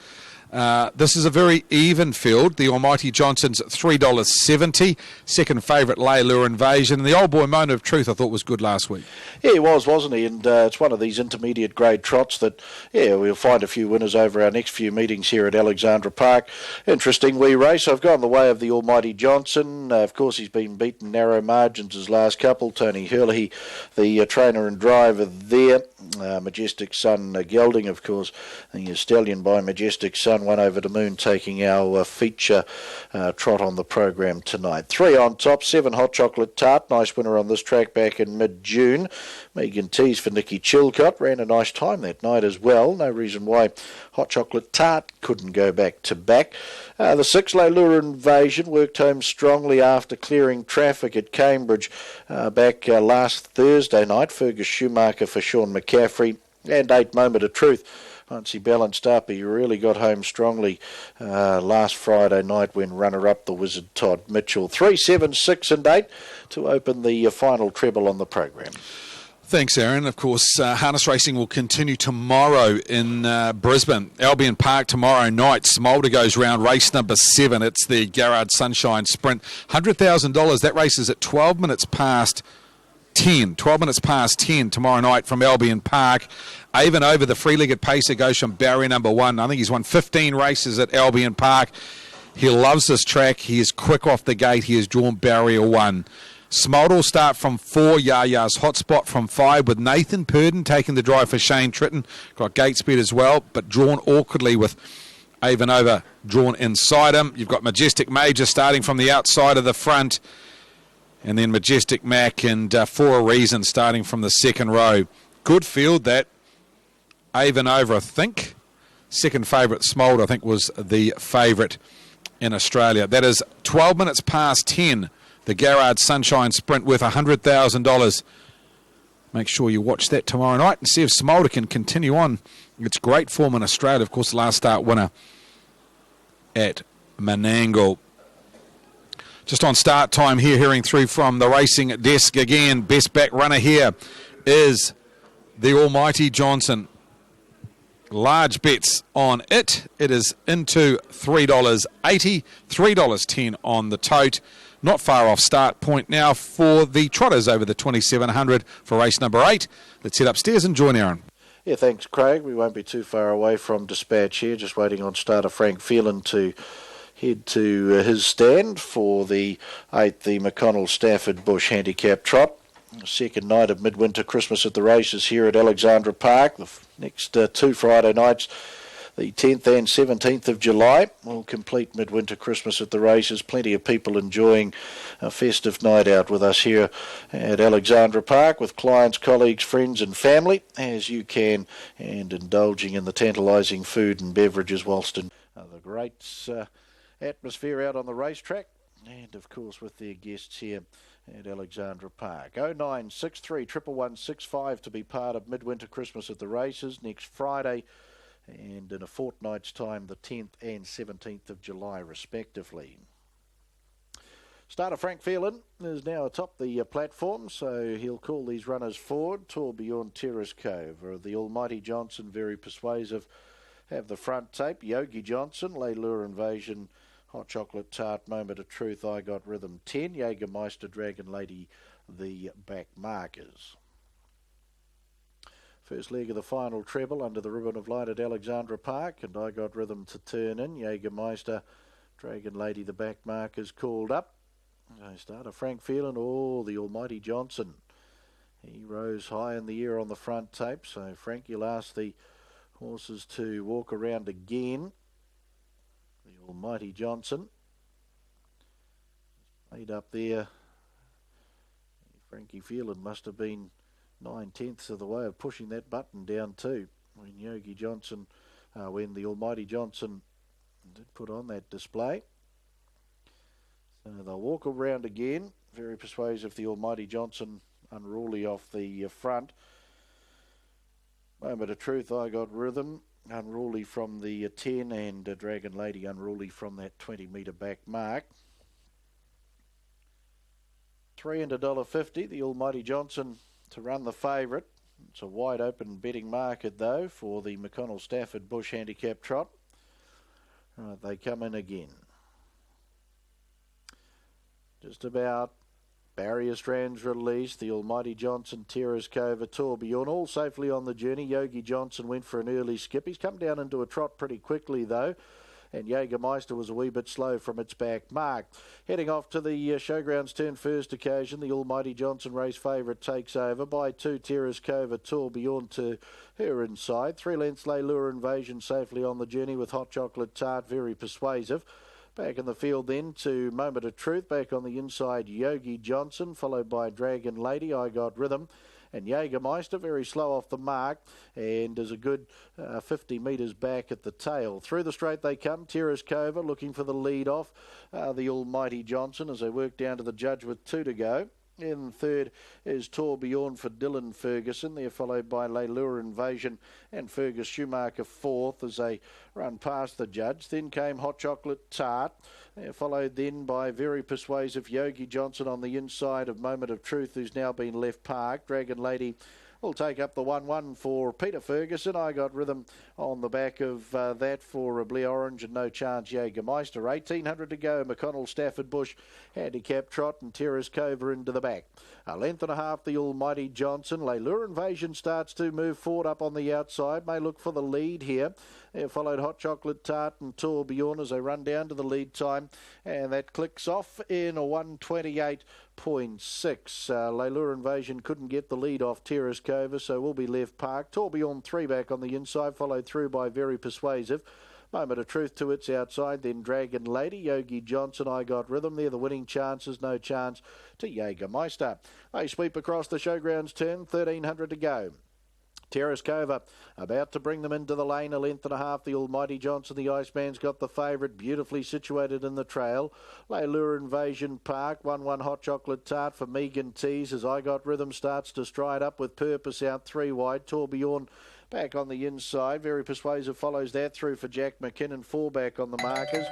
This is a very even field. The Almighty Johnson's $3.70. Second favourite, Layla Invasion. And the old boy Moment of Truth I thought was good last week. Yeah, he was, wasn't he? And it's one of these intermediate grade trots that, we'll find a few winners over our next few meetings here at Alexandra Park. Interesting wee race. I've gone the way of the Almighty Johnson. Of course, he's been beaten narrow margins his last couple. Tony Hurley, the trainer and driver there. Majestic Sun gelding, of course. The stallion by Majestic Sun won over the moon, taking our feature trot on the program tonight. 3 on top, 7 Hot Chocolate Tart, nice winner on this track back in mid-June. Megan Tees for Nikki Chilcott, ran a nice time that night as well. No reason why Hot Chocolate Tart couldn't go back to back. The 6 Layla Invasion worked home strongly after clearing traffic at Cambridge back last Thursday night. Fergus Schumacher for Sean McCaffrey, and 8 Moment of Truth. Once he balanced up, he really got home strongly last Friday night when runner-up the Wizard Todd Mitchell. 3, 7, 6 and 8 to open the final treble on the program. Thanks, Aaron. Of course, harness racing will continue tomorrow in Brisbane. Albion Park tomorrow night. Smolder goes round race number 7. It's the Garrard Sunshine Sprint. $100,000. That race is at 12 minutes past 10. 12 minutes past 10 tomorrow night from Albion Park. Avon over the three-legged pacer goes from barrier number 1. I think he's won 15 races at Albion Park. He loves this track. He is quick off the gate. He has drawn barrier 1. Smolder will start from 4. Yaya's hotspot from 5, with Nathan Purdon taking the drive for Shane Tritton. Got gate speed as well, but drawn awkwardly with Avon over drawn inside him. You've got Majestic Major starting from the outside of the front, and then Majestic Mac and For a Reason starting from the second row. Good field that. Avon over, I think. Second favourite, Smolder, I think, was the favourite in Australia. That is 12 minutes past 10. The Garrard Sunshine Sprint worth $100,000. Make sure you watch that tomorrow night and see if Smolder can continue on its great form in Australia. Of course, last start winner at Menangle. Just on start time here, hearing through from the racing desk again. Best back runner here is the Almighty Johnson. Large bets on it. It is into $3.80, $3.10 on the tote. Not far off start point now for the trotters over the 2700 for race number 8. Let's head upstairs and join Aaron. Yeah, thanks, Craig. We won't be too far away from dispatch here. Just waiting on starter Frank Phelan to head to his stand for the 8th, the McConnell Stafford Bush Handicap Trot. Second night of midwinter Christmas at the races here at Alexandra Park. The next 2 Friday nights, the 10th and 17th of July, will complete midwinter Christmas at the races. Plenty of people enjoying a festive night out with us here at Alexandra Park, with clients, colleagues, friends and family, as you can, and indulging in the tantalising food and beverages whilst in the great atmosphere out on the racetrack, and of course with their guests here at Alexandra Park. 0963 11165 to be part of midwinter Christmas at the races next Friday, and in a fortnight's time, the 10th and 17th of July, respectively. Starter Frank Phelan is now atop the platform, so he'll call these runners forward. Tall beyond Terrace Cove. The Almighty Johnson, very persuasive, have the front tape. Yogi Johnson, Layla Invasion, Hot Chocolate Tart, Moment of Truth, I Got Rhythm 10. Jägermeister, Dragon Lady, the back markers. First leg of the final treble under the ribbon of light at Alexandra Park, and I Got Rhythm to turn in. Jägermeister, Dragon Lady, the back markers called up. Starter Frank Phelan, the Almighty Johnson. He rose high in the air on the front tape, so Frank, you'll ask the horses to walk around again. The Almighty Johnson. Laid up there. Frankie Phelan must have been 9/10 of the way of pushing that button down too. When Yogi Johnson, when the Almighty Johnson did put on that display. So they'll walk around again. Very persuasive, the Almighty Johnson, unruly off the front. Moment of Truth, I Got Rhythm, unruly from the 10, and Dragon Lady unruly from that 20 metre back mark. $3 and $1.50. The Almighty Johnson to run the favourite. It's a wide open betting market though for the McConnell Stafford Bush Handicap Trot. Right, they come in again. Just about. Barrier Strands released. The Almighty Johnson, Terrace Cove, Tourbillon, all safely on the journey. Yogi Johnson went for an early skip. He's come down into a trot pretty quickly though. And Jägermeister was a wee bit slow from its back mark. Heading off to the Showgrounds turn first occasion, the Almighty Johnson race favourite takes over by 2 Terrace Cove, Tourbillon to her inside. 3 lengths lay Lure Invasion safely on the journey with Hot Chocolate Tart, very persuasive. Back in the field then to Moment of Truth. Back on the inside, Yogi Johnson, followed by Dragon Lady, I Got Rhythm. And Jägermeister very slow off the mark and is a good 50 metres back at the tail. Through the straight they come. Terrace Cove looking for the lead off the Almighty Johnson as they work down to the judge with 2 to go. In third is Tourbillon for Dylan Ferguson. They're followed by Leilure Invasion and Fergus Schumacher fourth as they run past the judge. Then came Hot Chocolate Tart. They're followed then by very persuasive Yogi Johnson on the inside of Moment of Truth, who's now been left parked. Dragon Lady will take up the 1-1 for Peter Ferguson. I Got Rhythm on the back of that for Blair Orange and No Chance Jägermeister. 1800 to go. McConnell Stafford Bush Handicap Trot and Terrace Cove into the back. A length and a half the Almighty Johnson. Leilure Invasion starts to move forward up on the outside. May look for the lead here. They're followed Hot Chocolate Tart and Tourbillon as they run down to the lead time. And that clicks off in a 1:28.6. Leilure Invasion couldn't get the lead off Terrace Cove, so will be left parked. Tourbillon 3 back on the inside, followed through by Very Persuasive. Moment of Truth to its outside, then Dragon Lady, Yogi Johnson, I Got Rhythm. They're the winning chances, No Chance to Jägermeister. They sweep across the Showgrounds turn, 1300 to go. Terrace Cove about to bring them into the lane, a length and a half. The Almighty Johnson, the Iceman's got the favourite, beautifully situated in the trail. Leilure Invasion Park, 1-1 Hot Chocolate Tart for Megan Tees as I Got Rhythm starts to stride up with Purpose out 3 wide. Tourbillon back on the inside. Very Persuasive follows that through for Jack McKinnon, 4 back on the markers.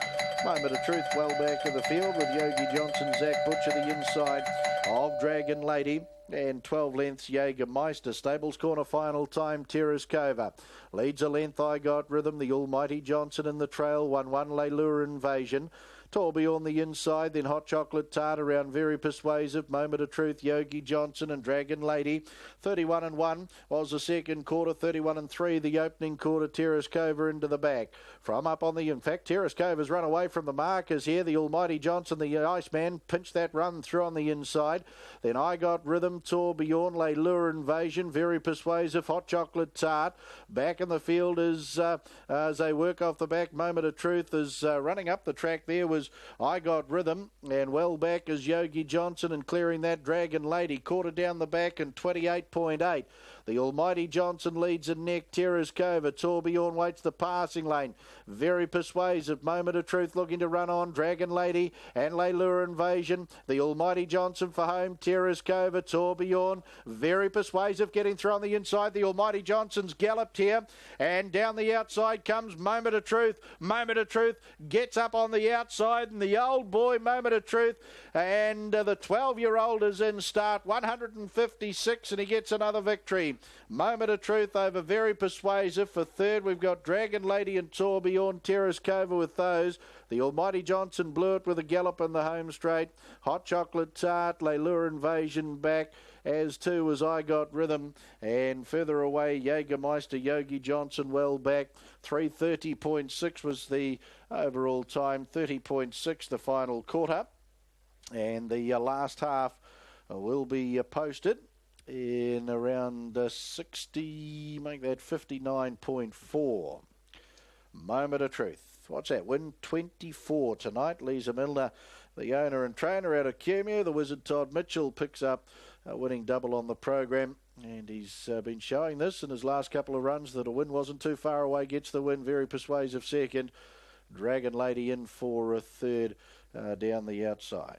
Moment of Truth well back of the field with Yogi Johnson, Zach Butcher the inside of Dragon Lady. And 12 lengths Jägermeister. Stables corner final time Terrace Cove. Leads a length I Got Rhythm. The Almighty Johnson in the trail. 1-1 Leilure Invasion. Tourbillon the inside, then Hot Chocolate Tart around Very Persuasive. Moment of Truth, Yogi Johnson and Dragon Lady. 31-1 was the second quarter. 31-3 the opening quarter. Terrace Cove into the back. From up on the, in fact, Terrace Cove has run away from the markers here. The Almighty Johnson, the Iceman, pinched that run through on the inside. Then I Got Rhythm, Tourbillon, Leilure Invasion, Very Persuasive, Hot Chocolate Tart. Back in the field is, as they work off the back, Moment of Truth is running up the track there was I Got Rhythm, and well back is Yogi Johnson, and clearing that Dragon Lady. Quarter down the back and 28.8. The Almighty Johnson leads in neck. Terrace Cove. Tourbillon waits the passing lane. Very Persuasive. Moment of Truth looking to run on. Dragon Lady and Leilure Invasion. The Almighty Johnson for home. Terrace Cove. Tourbillon. Very Persuasive getting through on the inside. The Almighty Johnson's galloped here, and down the outside comes Moment of Truth. Moment of Truth gets up on the outside, and the old boy Moment of Truth, and the 12-year-old is in start 156, and he gets another victory. Moment of Truth over Very Persuasive. For third we've got Dragon Lady and Tourbillon. Terrace Cove with those. The Almighty Johnson blew it with a gallop in the home straight. Hot Chocolate Tart, Leilure Invasion back, as too was I Got Rhythm, and further away Jägermeister, Yogi Johnson well back. 3:30.6 was the overall time, 30.6 the final quarter, and the last half will be posted in around 60, make that 59.4. Moment of Truth. What's that? Win 24 tonight. Lisa Milner, the owner and trainer out of Cumia. The Wizard Todd Mitchell picks up a winning double on the program, and he's been showing this in his last couple of runs that a win wasn't too far away. Gets the win. Very Persuasive second. Dragon Lady in for a third down the outside.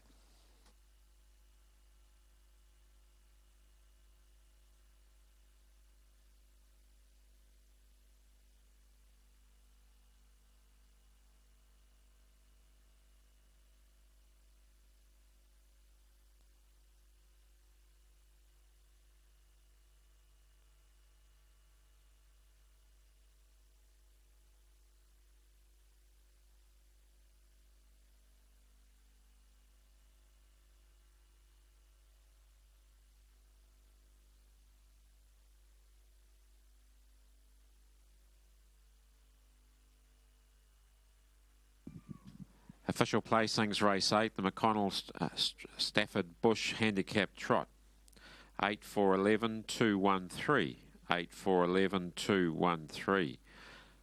Official placings, race 8, the McConnell Stafford Bush Handicap Trot. 8 4 11 2 1 3. 8 4 11 2 1 3.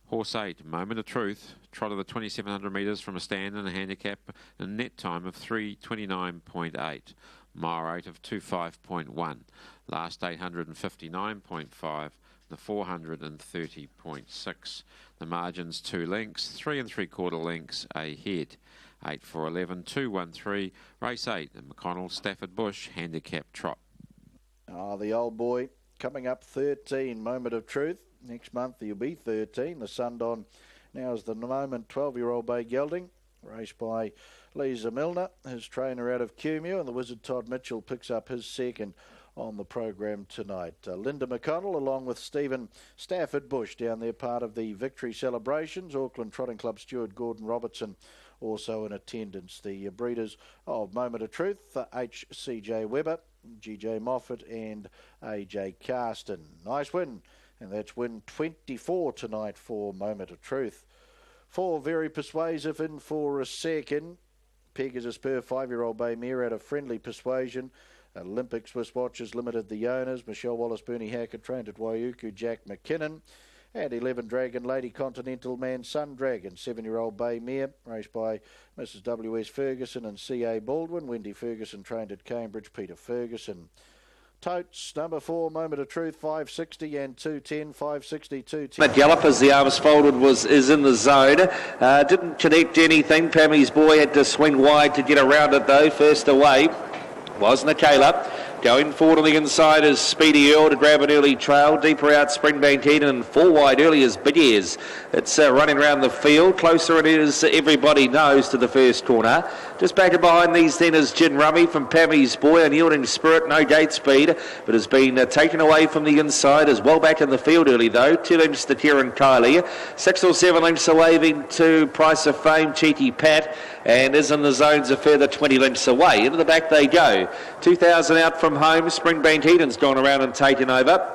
Horse 8, Moment of Truth, trot of the 2,700 metres from a stand and a handicap, a net time of 3:29.8. Mile rate of 25.1. Last 859.5. The 430.6. The margins 2 lengths, 3 3/4 lengths ahead. 8 4 11 2 1 3. Race 8, the McConnell Stafford Bush Handicap Trot. The old boy coming up 13, Moment of Truth. Next month he'll be 13. The Sundon now is the Moment 12-year-old bay gelding, raced by Lisa Milner, his trainer out of Cumeu, and the Wizard Todd Mitchell picks up his second on the program tonight. Linda McConnell along with Stephen Stafford Bush down there, part of the victory celebrations. Auckland Trotting Club steward Gordon Robertson also in attendance. The breeders of Moment of Truth, H.C.J. Webber, G.J. Moffat and A.J. Carston. Nice win, and that's win 24 tonight for Moment of Truth. 4 very persuasive in for a second. Peg is a spur 5-year-old bay mare out of Friendly Persuasion. Olympic Swiss Watches Limited, the owners. Michelle Wallace, Bernie Hackett, trained at Waiuku, Jack McKinnon. At 11, Dragon Lady Continental Man Sun Dragon, 7-year-old bay mare, raced by Mrs. W.S. Ferguson and C.A. Baldwin. Wendy Ferguson, trained at Cambridge, Peter Ferguson. Totes, number 4, Moment of Truth, 560 and 210, 560, 210. The gallop as the arms folded is in the zone. Didn't connect anything. Pammy's boy had to swing wide to get around it though. First away was Nikayla. Going forward on the inside is Speedy Earl to grab an early trail. Deeper out, Springbank Eden, and 4 wide early is Big Ears. It's running around the field. Closer it is, everybody knows, to the first corner. Just back and behind these then is Gin Rummy from Pammy's Boy. Unyielding Spirit, no gate speed, but has been taken away from the inside. Is well back in the field early though. 2 lengths to Kieran Kylie. 6 or 7 lengths away to Price of Fame, Cheeky Pat, and is in the zones a further 20 lengths away. Into the back they go. 2,000 out from home. Springbank Eden's gone around and taken over.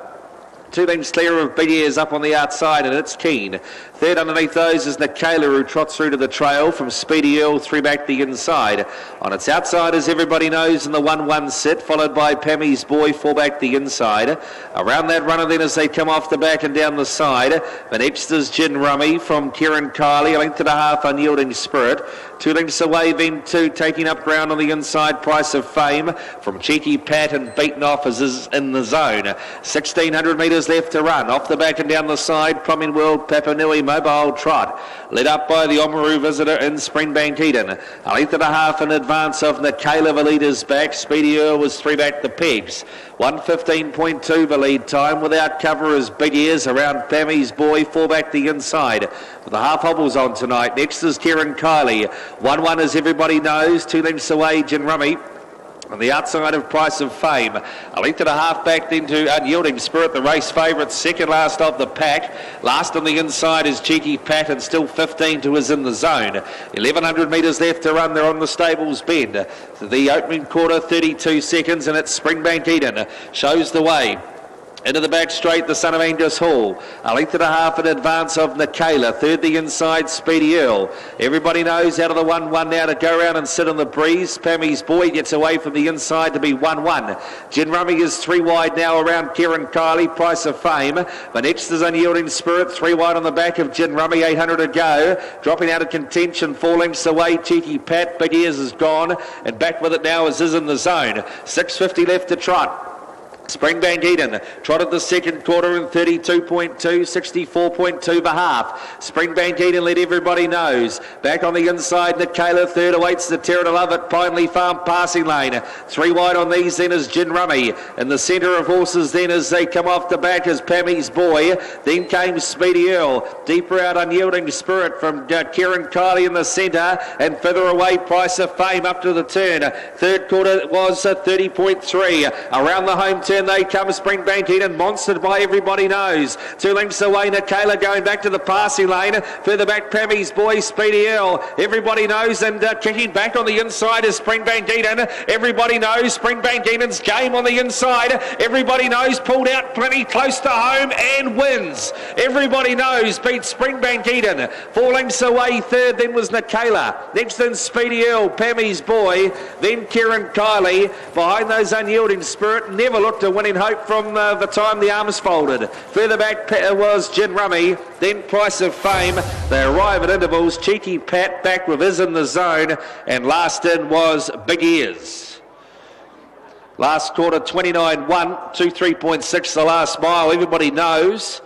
2 lengths clear of Big Ears up on the outside, and it's Keen. Third underneath those is Nikayla, who trots through to the trail from Speedy Earl, 3 back the inside. On its outside, as everybody knows, in the 1-1 set, followed by Pammy's Boy, 4 back the inside. Around that runner then as they come off the back and down the side. The next is Gin Rummy from Kieran Kylie, a length and a half, Unyielding Spirit. 2 lengths away then to taking up ground on the inside, Price of Fame from Cheeky Pat, and beaten off as is in the zone. 1,600 metres left to run. Off the back and down the side, Promin World, Papanui Mobile Trot. Led up by the Oamaru Visitor in Springbank Eden. A length and a half in advance of Nikayla Valita's back. Speedy Earl was 3 back the pegs. 1:15.2 the lead time. Without cover is Big Ears around Pammy's Boy, 4 back the inside. With the half hobbles on tonight. Next is Kieran Kylie. 1-1 as everybody knows. 2 lengths away, Gin Rummy. On the outside of Price of Fame, a length and a half back into Unyielding Spirit, the race favourite, second last of the pack. Last on the inside is Cheeky Pat, and still 15 to is in the zone. 1,100 metres left to run. They're on the Stables Bend. The opening quarter, 32 seconds, and it's Springbank Eden shows the way. Into the back straight, the son of Angus Hall. A length and a half in advance of Nikayla. Third the inside, Speedy Earl. Everybody knows out of the 1-1 now to go around and sit on the breeze. Pammy's Boy gets away from the inside to be 1-1. Gin Rummy is 3 wide now around Kieran Kylie, Price of Fame. The next is Unyielding Spirit, 3 wide on the back of Gin Rummy, 800 to go. Dropping out of contention, 4 lengths away, Cheeky Pat. Big Ears is gone, and back with it now is in the zone. 6:50 left to trot. Springbank Eden trotted the second quarter in 32.2, 64.2 the half. Springbank Eden let everybody knows. Back on the inside, Nikayla third, awaits the Terror to Love it. Pineley Farm passing lane. 3 wide on these then is Gin Rummy. In the centre of horses then as they come off the back is Pammy's Boy. Then came Speedy Earl. Deeper out, Unyielding Spirit from Kieran Kylie in the centre. And further away, Price of Fame up to the turn. Third quarter was 30.3. Around the home turn turn they come. Springbank Eden, monstered by Everybody Knows. 2 lengths away, Nikayla going back to the passing lane. Further back, Pammy's Boy, Speedy L. Everybody Knows, and kicking back on the inside is Springbank Eden. Everybody Knows, Springbank Eden's game on the inside. Everybody Knows pulled out plenty close to home and wins. Everybody Knows beats Springbank Eden. 4 lengths away, third then was Nikayla. Next then Speedy L, Pammy's Boy, then Kieran Kiley. Behind those Unyielding Spirit, never looked a winning hope from the time the arms folded. Further back was Gin Rummy, then Price of Fame. They arrive at intervals. Cheeky Pat back with Is in the Zone, and last in was Big Ears. Last quarter 29-1, 23.6 the last mile. Everybody Knows.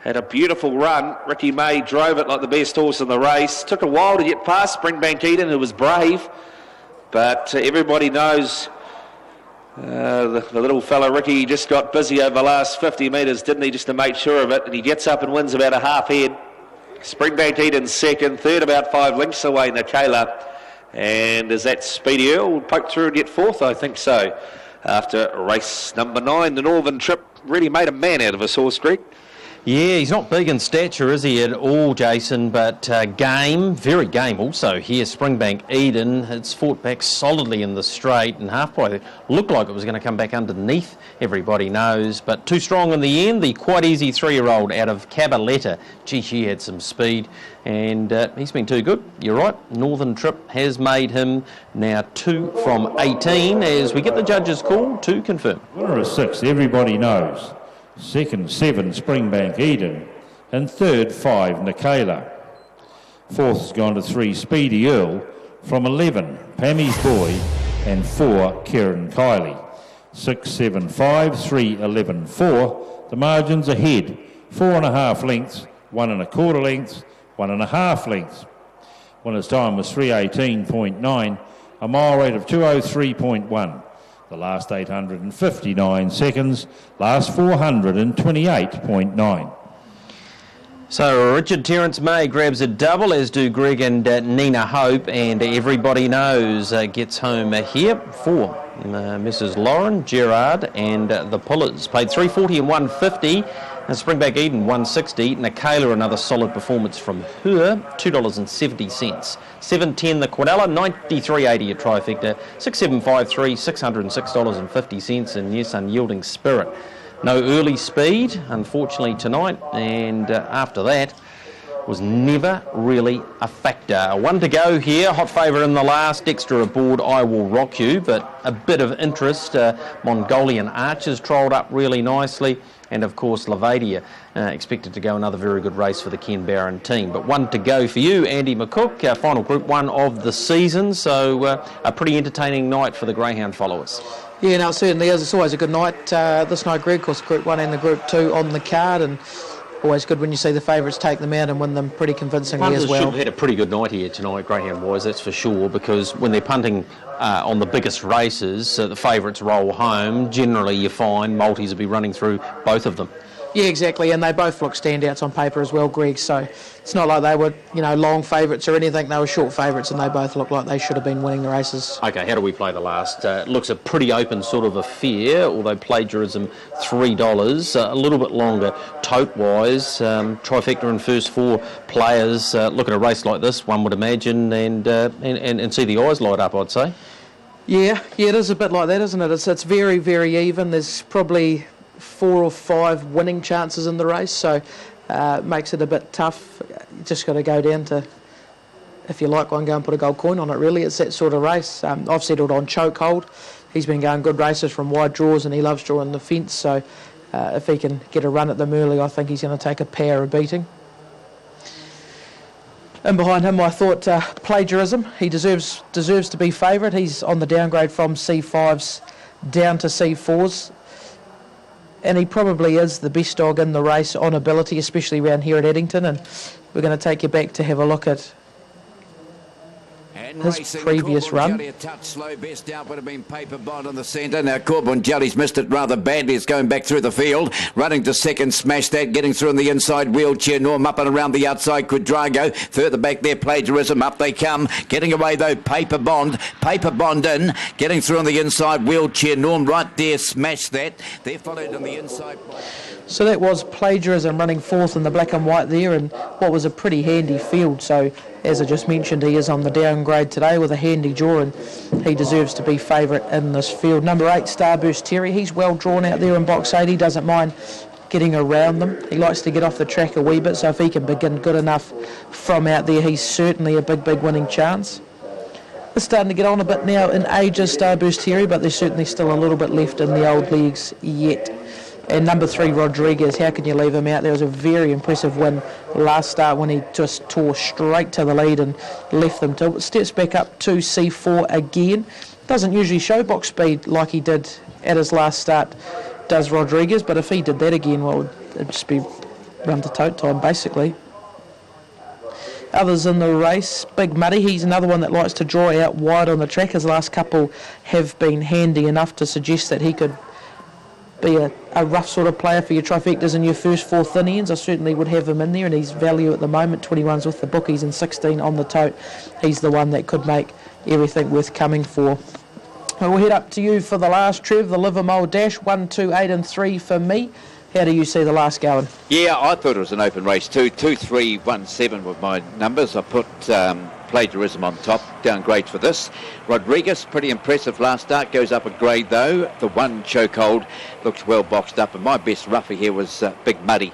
Had a beautiful run. Ricky May drove it like the best horse in the race. Took a while to get past Springbank Eden, who was brave. But Everybody Knows, the little fella Ricky just got busy over the last 50 metres, didn't he, just to make sure of it. And he gets up and wins about a half head. Springbank Eden second, third about 5 lengths away, Nikayla. And is that Speedy Earl? Poke through and get fourth, I think so. After race number 9, the Northern Trip really made a man out of us, Horse Creek. Yeah, he's not big in stature, is he, at all, Jason? But game, very game also here. Springbank Eden, it's fought back solidly in the straight, and halfway looked like it was going to come back underneath Everybody Knows, but too strong in the end. The quite easy 3-year-old out of Cabaletta. Gee, she had some speed, and he's been too good. You're right, Northern Trip has made him now 2 from 18 as we get the judges' call to confirm. Winner of 6, Everybody Knows. Second, 7, Springbank Eden. And third, 5, Nikayla. Fourth has gone to 3, Speedy Earl. From 11, Pammy's Boy. And 4, Kieran Kiley. 6, 7, 5, 3, 11, 4. The margins ahead. 4.5 lengths, 1 1/4 lengths, 1.5 lengths. Winner's time was 3:18.9. A mile rate of 2:03.1. The last 859 seconds, last 428.9. So Richard Terence May grabs a double, as do Greg and Nina Hope, and Everybody Knows gets home here for Mrs. Lauren, Gerard and the Pullers. Paid $3.40 and $1.50. And Springbank Eden, $1.60. Nikayla, another solid performance from her, $2.70. 7.10 the Quinella, $93.80 a trifecta, 6.753, $606.50, and yes, Unyielding Spirit. No early speed, unfortunately, tonight, and after that was never really a factor. 1 to go here, hot favourite in the last, Dexter aboard, I Will Rock You, but a bit of interest. Mongolian Archers trolled up really nicely, and of course Lavadia expected to go another very good race for the Ken Barron team. But 1 to go for you, Andy McCook, our final Group 1 of the season, so a pretty entertaining night for the Greyhound followers. Yeah, no, it certainly is. It's always a good night this night, Greg. Of course, Group 1 and the Group 2 on the card, and always good when you see the favourites take them out and win them pretty convincingly as well. Should have had a pretty good night here tonight, Greyhound-wise, that's for sure, because when they're punting on the biggest races, the favourites roll home. Generally, you find multis will be running through both of them. Yeah, exactly, and they both look standouts on paper as well, Greg, so it's not like they were, long favourites or anything. They were short favourites, and they both look like they should have been winning the races. OK, how do we play the last? It looks a pretty open sort of affair, although plagiarism $3, a little bit longer tote-wise. Trifecta and first 4 players look at a race like this, one would imagine, and see the eyes light up, I'd say. Yeah, it is a bit like that, isn't it? It's very, very even. There's probably 4 or 5 winning chances in the race, so it makes it a bit tough. You just got to go down to, if you like one, go and put a gold coin on it, really. It's that sort of race. I've settled on Chokehold. He's been going good races from wide draws, and he loves drawing the fence, so if he can get a run at them early, I think he's going to take a power of beating. And behind him, I thought Plagiarism. He deserves to be favourite. He's on the downgrade from C5s down to C4s. And he probably is the best dog in the race on ability, especially around here at Eddington. And we're going to take you back to have a look at his previous run. A touch slow, best out would have been Paper Bond in the centre. Now Corbin Jelly's missed it rather badly. It's going back through the field, running to second, smash that, getting through on the inside, Wheelchair Norm up and around the outside, Quadrago, further back there, Plagiarism, up they come, getting away though, Paper Bond in, getting through on the inside, Wheelchair Norm right there, smash that, they're followed on the inside. So that was Plagiarism running fourth in the black and white there, and what was a pretty handy field. So as I just mentioned, he is on the downgrade today with a handy draw, and he deserves to be favourite in this field. Number 8, Starburst Terry, he's well drawn out there in box 8. He doesn't mind getting around them. He likes to get off the track a wee bit, so if he can begin good enough from out there, he's certainly a big winning chance. They're starting to get on a bit now in ages, Starburst Terry, but there's certainly still a little bit left in the old leagues yet. And number 3, Rodriguez, how can you leave him out? There was a very impressive win last start when he just tore straight to the lead and left them to. Steps back up to C4 again. Doesn't usually show box speed like he did at his last start, does Rodriguez, but if he did that again, well, it'd just be run to tote time basically. Others in the race, Big Muddy, he's another one that likes to draw out wide on the track. His last couple have been handy enough to suggest that he could be a rough sort of player for your trifectas in your first 4 thin ends. I certainly would have him in there, and he's value at the moment. 21's with the bookies and 16 on the tote. He's the one that could make everything worth coming for. We'll head up to you for the last, Trev, the Livermore Dash, 1, 2, 8 and 3 for me. How do you see the last going? Yeah, I thought it was an open race too. 2, 3, 1, 7 were my numbers. I put Plagiarism on top, downgrade for this. Rodriguez, pretty impressive last start, goes up a grade though. The 1 Chokehold looks well boxed up, and my best rougher here was Big Muddy.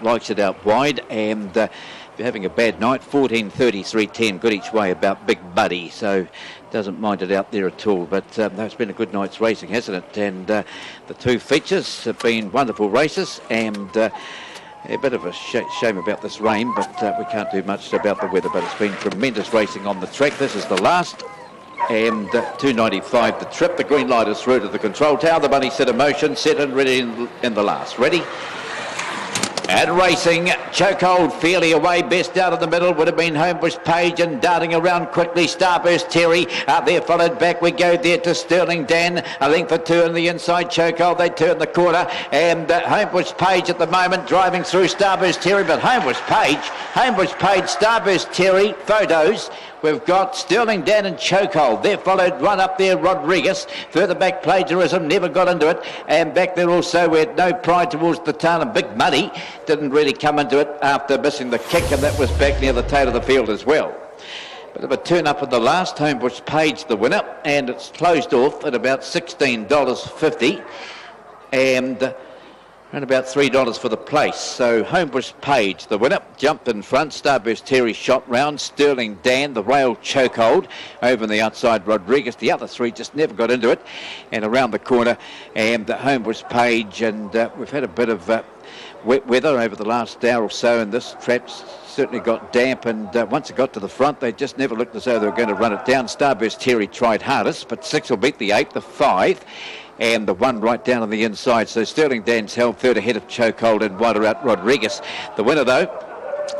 Likes it out wide, and if you're having a bad night, 14, 33, 10, good each way about Big Muddy, so doesn't mind it out there at all. But it's been a good night's racing, hasn't it? And the 2 features have been wonderful races, and a bit of a shame about this rain, but we can't do much about the weather. But it's been tremendous racing on the track. This is the last, and 295 the trip. The green light is through to the control tower. The bunny set in motion, set and ready in the last. Ready? And racing, Chokehold fairly away, best out of the middle would have been Homebush Page, and darting around quickly Starburst Terry. Out there followed back we go there to Sterling Dan, a length or 2 on the inside. Chokehold, they turn the corner, and Homebush Page at the moment driving through Starburst Terry, but Homebush Page, Starburst Terry, photos. We've got Sterling Dan and Chokehold. They're followed right up there, Rodriguez. Further back, Plagiarism, never got into it. And back there also, we had no pride towards the tail, and Big Muddy didn't really come into it after missing the kick, and that was back near the tail of the field as well. Bit of a turn up in the last, Homebush Page the winner, and it's closed off at about $16.50. And around about $3 for the place. So Homebush Page, the winner, jumped in front. Starburst Terry shot round. Sterling Dan, the rail Chokehold, over on the outside. Rodriguez, the other 3 just never got into it. And around the corner, and Homebush Page. And we've had a bit of wet weather over the last hour or so, and this trap's certainly got damp, and once it got to the front, they just never looked as though they were going to run it down. Starburst Terry tried hardest, but 6 will beat the 8, the 5. And the 1 right down on the inside. So Sterling Dan's held third ahead of Chokehold and wider out Rodriguez. The winner though,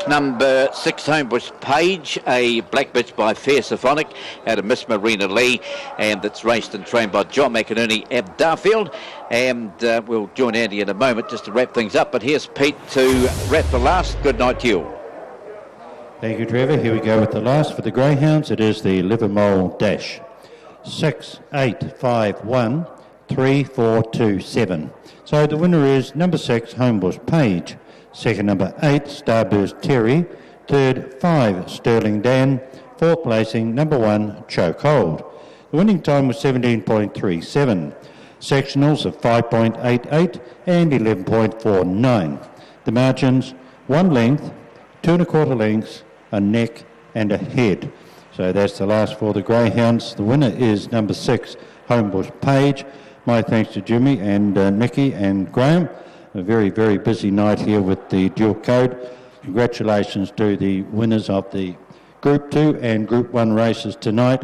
number 6 Homebush Page, a black bitch by Fair Symphonic out of Miss Marina Lee, and it's raced and trained by John McInerney at Darfield. And we'll join Andy in a moment just to wrap things up, but here's Pete to wrap the last. Good night to you all. Thank you, Trevor. Here we go with the last for the Greyhounds. It is the Livermore Dash. 6, 8, 5, 1, 3, 4, 2, 7. So the winner is number 6, Homebush Page. Second, number 8, Starburst Terry. Third, 5, Sterling Dan. Fourth placing, number 1, Chokehold. The winning time was 17.37. Sectionals of 5.88 and 11.49. The margins, 1 length, 2 1/4 lengths, a neck and a head. So that's the last for the Greyhounds. The winner is number 6, Homebush Page. My thanks to Jimmy and Nicky and Graham. A very, very busy night here with the dual code. Congratulations to the winners of the Group 2 and Group 1 races tonight.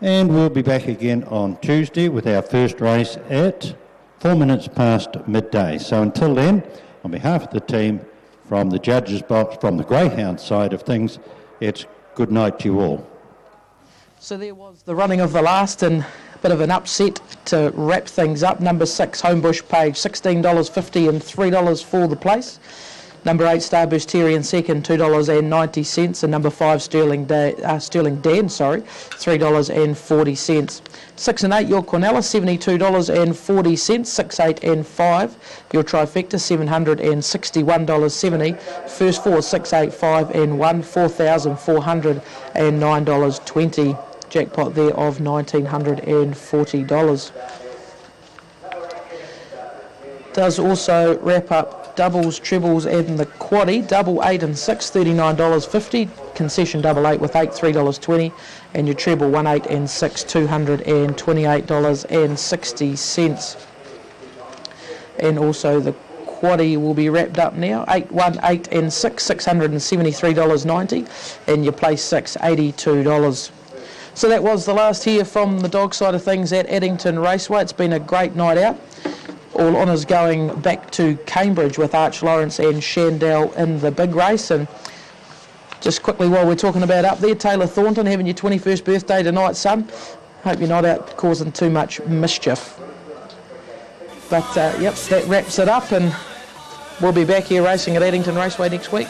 And we'll be back again on Tuesday with our first race at 4 minutes past midday. So until then, on behalf of the team from the judges' box, from the Greyhound side of things, it's good night to you all. So there was the running of the last, and a bit of an upset to wrap things up. Number 6, Homebush Page, $16.50 and $3 for the place. Number 8, Starburst Terry in second, $2.90. And number 5, Sterling Dan, $3.40. 6 and 8, your Cornella, $72.40. 6, 8 and 5, your Trifecta, $761.70. First 4, 6, 8, 5 and 1, $4,409.20. Jackpot there of $1,940. Does also wrap up doubles, trebles and the quaddie. Double 8 and 6, $39.50. Concession double 8 with 8, $3.20. And your treble 1, 8 and 6, $228.60. And also the quaddie will be wrapped up now. 8, 1, 8 and 6, $673.90. And your place 6, $82. So that was the last here from the dog side of things at Addington Raceway. It's been a great night out. All honours going back to Cambridge with Arch Lawrence and Shandell in the big race. And just quickly while we're talking about up there, Taylor Thornton having your 21st birthday tonight, son. Hope you're not out causing too much mischief. But yep, that wraps it up, and we'll be back here racing at Addington Raceway next week.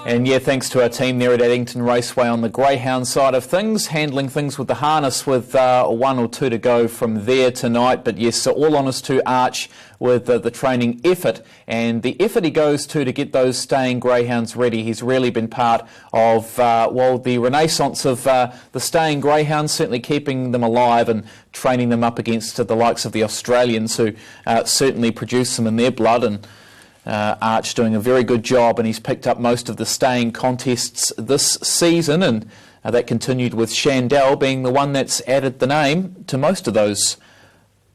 And yeah, thanks to our team there at Addington Raceway on the Greyhound side of things, handling things with the harness with 1 or 2 to go from there tonight. But yes, so all honours to Arch with the training effort and the effort he goes to get those staying greyhounds ready. He's really been part of, the renaissance of the staying greyhounds, certainly keeping them alive and training them up against the likes of the Australians who certainly produce them in their blood. And Arch doing a very good job, and he's picked up most of the staying contests this season, and that continued with Shandell being the one that's added the name to most of those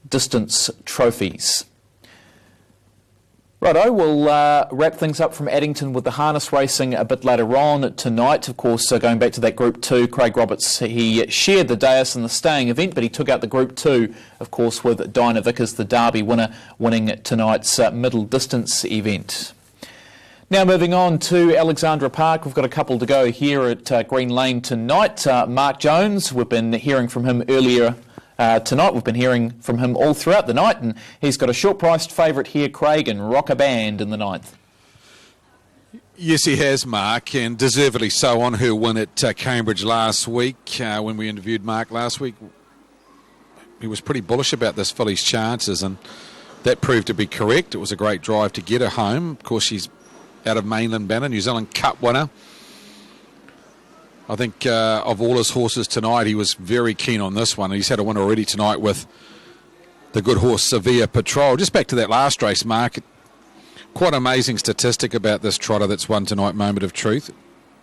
distance trophies. Righto, we'll wrap things up from Addington with the harness racing a bit later on tonight. Of course, going back to that Group 2, Craig Roberts, he shared the dais in the staying event, but he took out the Group 2, of course, with Dinah Vickers, the Derby winner, winning tonight's middle distance event. Now moving on to Alexandra Park, we've got a couple to go here at Green Lane tonight. Mark Jones, we've been hearing from him earlier tonight. We've been hearing from him all throughout the night, and he's got a short-priced favourite here, Craig, and Rocker Band in the 9th. Yes, he has, Mark, and deservedly so on her win at Cambridge last week. When we interviewed Mark last week, he was pretty bullish about this filly's chances, and that proved to be correct. It was a great drive to get her home. Of course, she's out of Mainland Banner, New Zealand Cup winner. I think of all his horses tonight, he was very keen on this one. He's had a win already tonight with the good horse Sevilla Patrol. Just back to that last race, Mark. Quite amazing statistic about this trotter that's won tonight, Moment of Truth.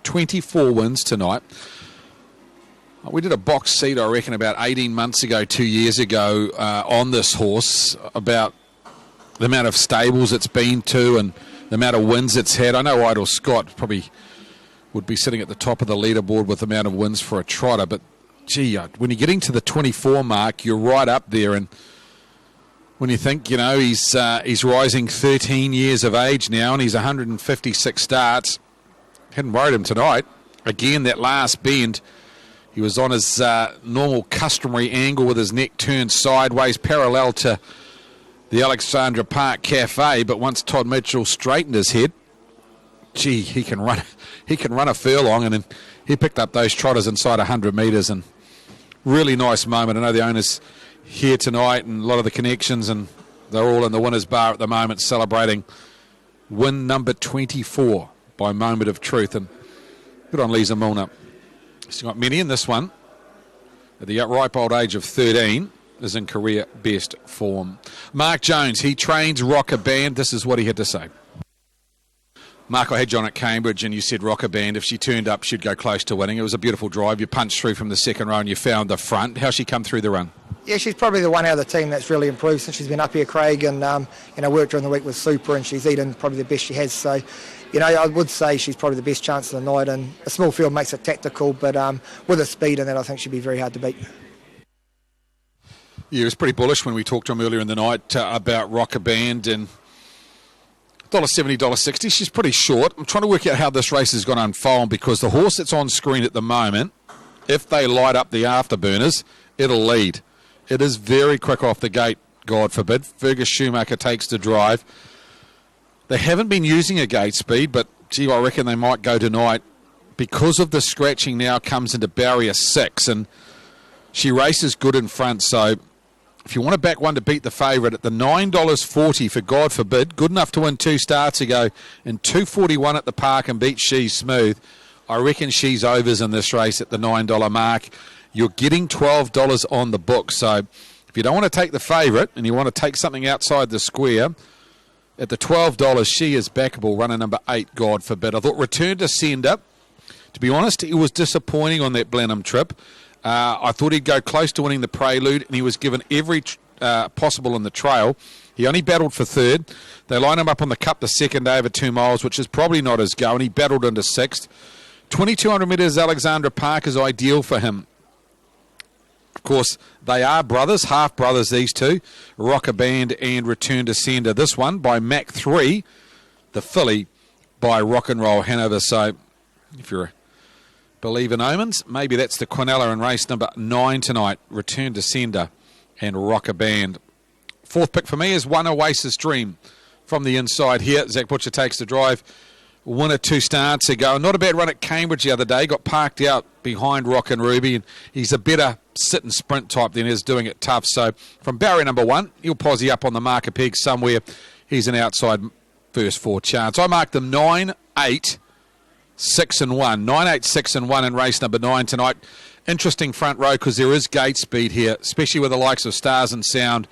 24 wins tonight. We did a box seat, I reckon, about 18 months ago, 2 years ago, on this horse, about the amount of stables it's been to and the amount of wins it's had. I know Idle Scott probably would be sitting at the top of the leaderboard with the amount of wins for a trotter, but gee, when you're getting to the 24 mark, you're right up there. And when you think, he's rising 13 years of age now, and he's 156 starts, hadn't worried him tonight. Again, that last bend, he was on his normal customary angle with his neck turned sideways, parallel to the Alexandra Park Cafe, but once Todd Mitchell straightened his head, gee, he can run a furlong, and then he picked up those trotters inside 100 metres, and really nice moment. I know the owner's here tonight and a lot of the connections, and they're all in the winner's bar at the moment celebrating win number 24 by Moment of Truth, and good on Lisa Milner. He's got many in this one. At the ripe old age of 13, is in career best form. Mark Jones, he trains Rocker Band. This is what he had to say. Mark, I had John at Cambridge and you said Rocker Band, if she turned up, she'd go close to winning. It was a beautiful drive. You punched through from the second row and you found the front. How's she come through the run? Yeah, she's probably the one out of the team that's really improved since she's been up here, Craig, and worked during the week with Super, and she's eaten probably the best she has. So, I would say she's probably the best chance of the night, and a small field makes it tactical, but with her speed and that, I think she'd be very hard to beat. Yeah, it was pretty bullish when we talked to him earlier in the night about Rocker Band, and $1.70, $1.60. She's pretty short. I'm trying to work out how this race is going to unfold, because the horse that's on screen at the moment, if they light up the afterburners, it'll lead. It is very quick off the gate, God forbid. Fergus Schumacher takes the drive. They haven't been using a gate speed, but gee, I reckon they might go tonight. Because of the scratching now comes into barrier 6, and she races good in front, so if you want to back one to beat the favourite at the $9.40 for God forbid, good enough to win 2 starts ago, and $2.41 at the park and beat She's Smooth, I reckon She's overs in this race at the $9 mark. You're getting $12 on the book, so if you don't want to take the favourite and you want to take something outside the square, at the $12, She is backable, runner number 8, God forbid. I thought Return to Sender, to be honest, he was disappointing on that Blenheim trip. I thought he'd go close to winning the Prelude, and he was given every possible in the trail. He only battled for 3rd. They lined him up on the Cup the second day over 2 miles, which is probably not his go, and he battled into 6th. 2,200 metres Alexandra Park is ideal for him. Of course, they are brothers, half-brothers, these two, Rocker Band and Return to Sender. This one by Mac 3, the filly by Rock and Roll Hanover. So if you're a believer in omens, maybe that's the Quinella in race number 9 tonight, Return to Sender and Rocker Band. 4th pick for me is One Oasis Dream from the inside here. Zach Butcher takes the drive. Winner 2 starts ago. Not a bad run at Cambridge the other day. Got parked out behind Rock and Ruby, and he's a better sit and sprint type than is doing it tough. So from barrier number 1, he'll posse up on the marker peg somewhere. He's an outside first 4 chance. I marked them 9, 8, 6 and 1. 9, 8, 6 and 1 in race number 9 tonight. Interesting front row because there is gate speed here, especially with the likes of Stars and Sound,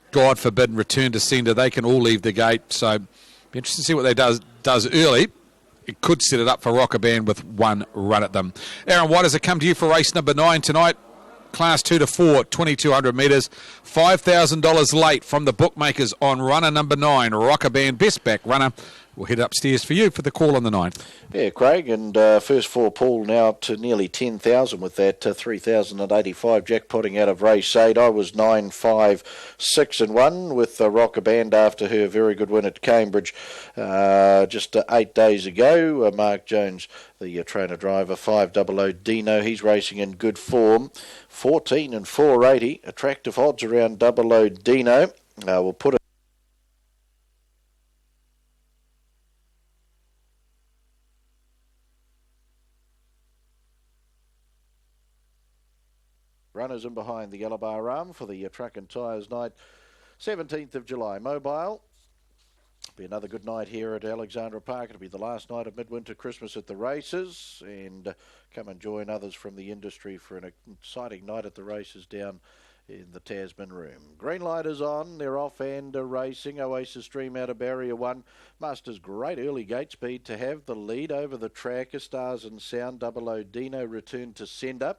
God forbid, and Return to Sender. They can all leave the gate. So be interesting to see what they does early. It could set it up for Rocker Band with 1 run at them. Aaron, why does it come to you for race number 9 tonight? Class 2 to 4, 2,200 metres. $5,000 late from the bookmakers on runner number 9, Rocker Band, best back runner. We'll head upstairs for you for the call on the 9th. Yeah, Craig, and first 4 Paul now up to nearly 10,000 with that 3,085 jackpotting out of race 8. I was 9, 5, 6 and 1 with the Rocker Band after her very good win at Cambridge just 8 days ago. Mark Jones, the trainer driver, 500 Dino, he's racing in good form. 14 and 480, attractive odds around 00 Dino. We'll put it. Runners in behind the Yellow Bar Arm for the Truck and Tyres night, 17th of July. Mobile. Be another good night here at Alexandra Park. It'll be the last night of midwinter Christmas at the races, and come and join others from the industry for an exciting night at the races down in the Tasman room. Green light is on, they're off and racing. Oasis Dream out of barrier 1. Masters great early gate speed to have the lead over the track. Stars and Sound, 00 Dino, Return to Sender.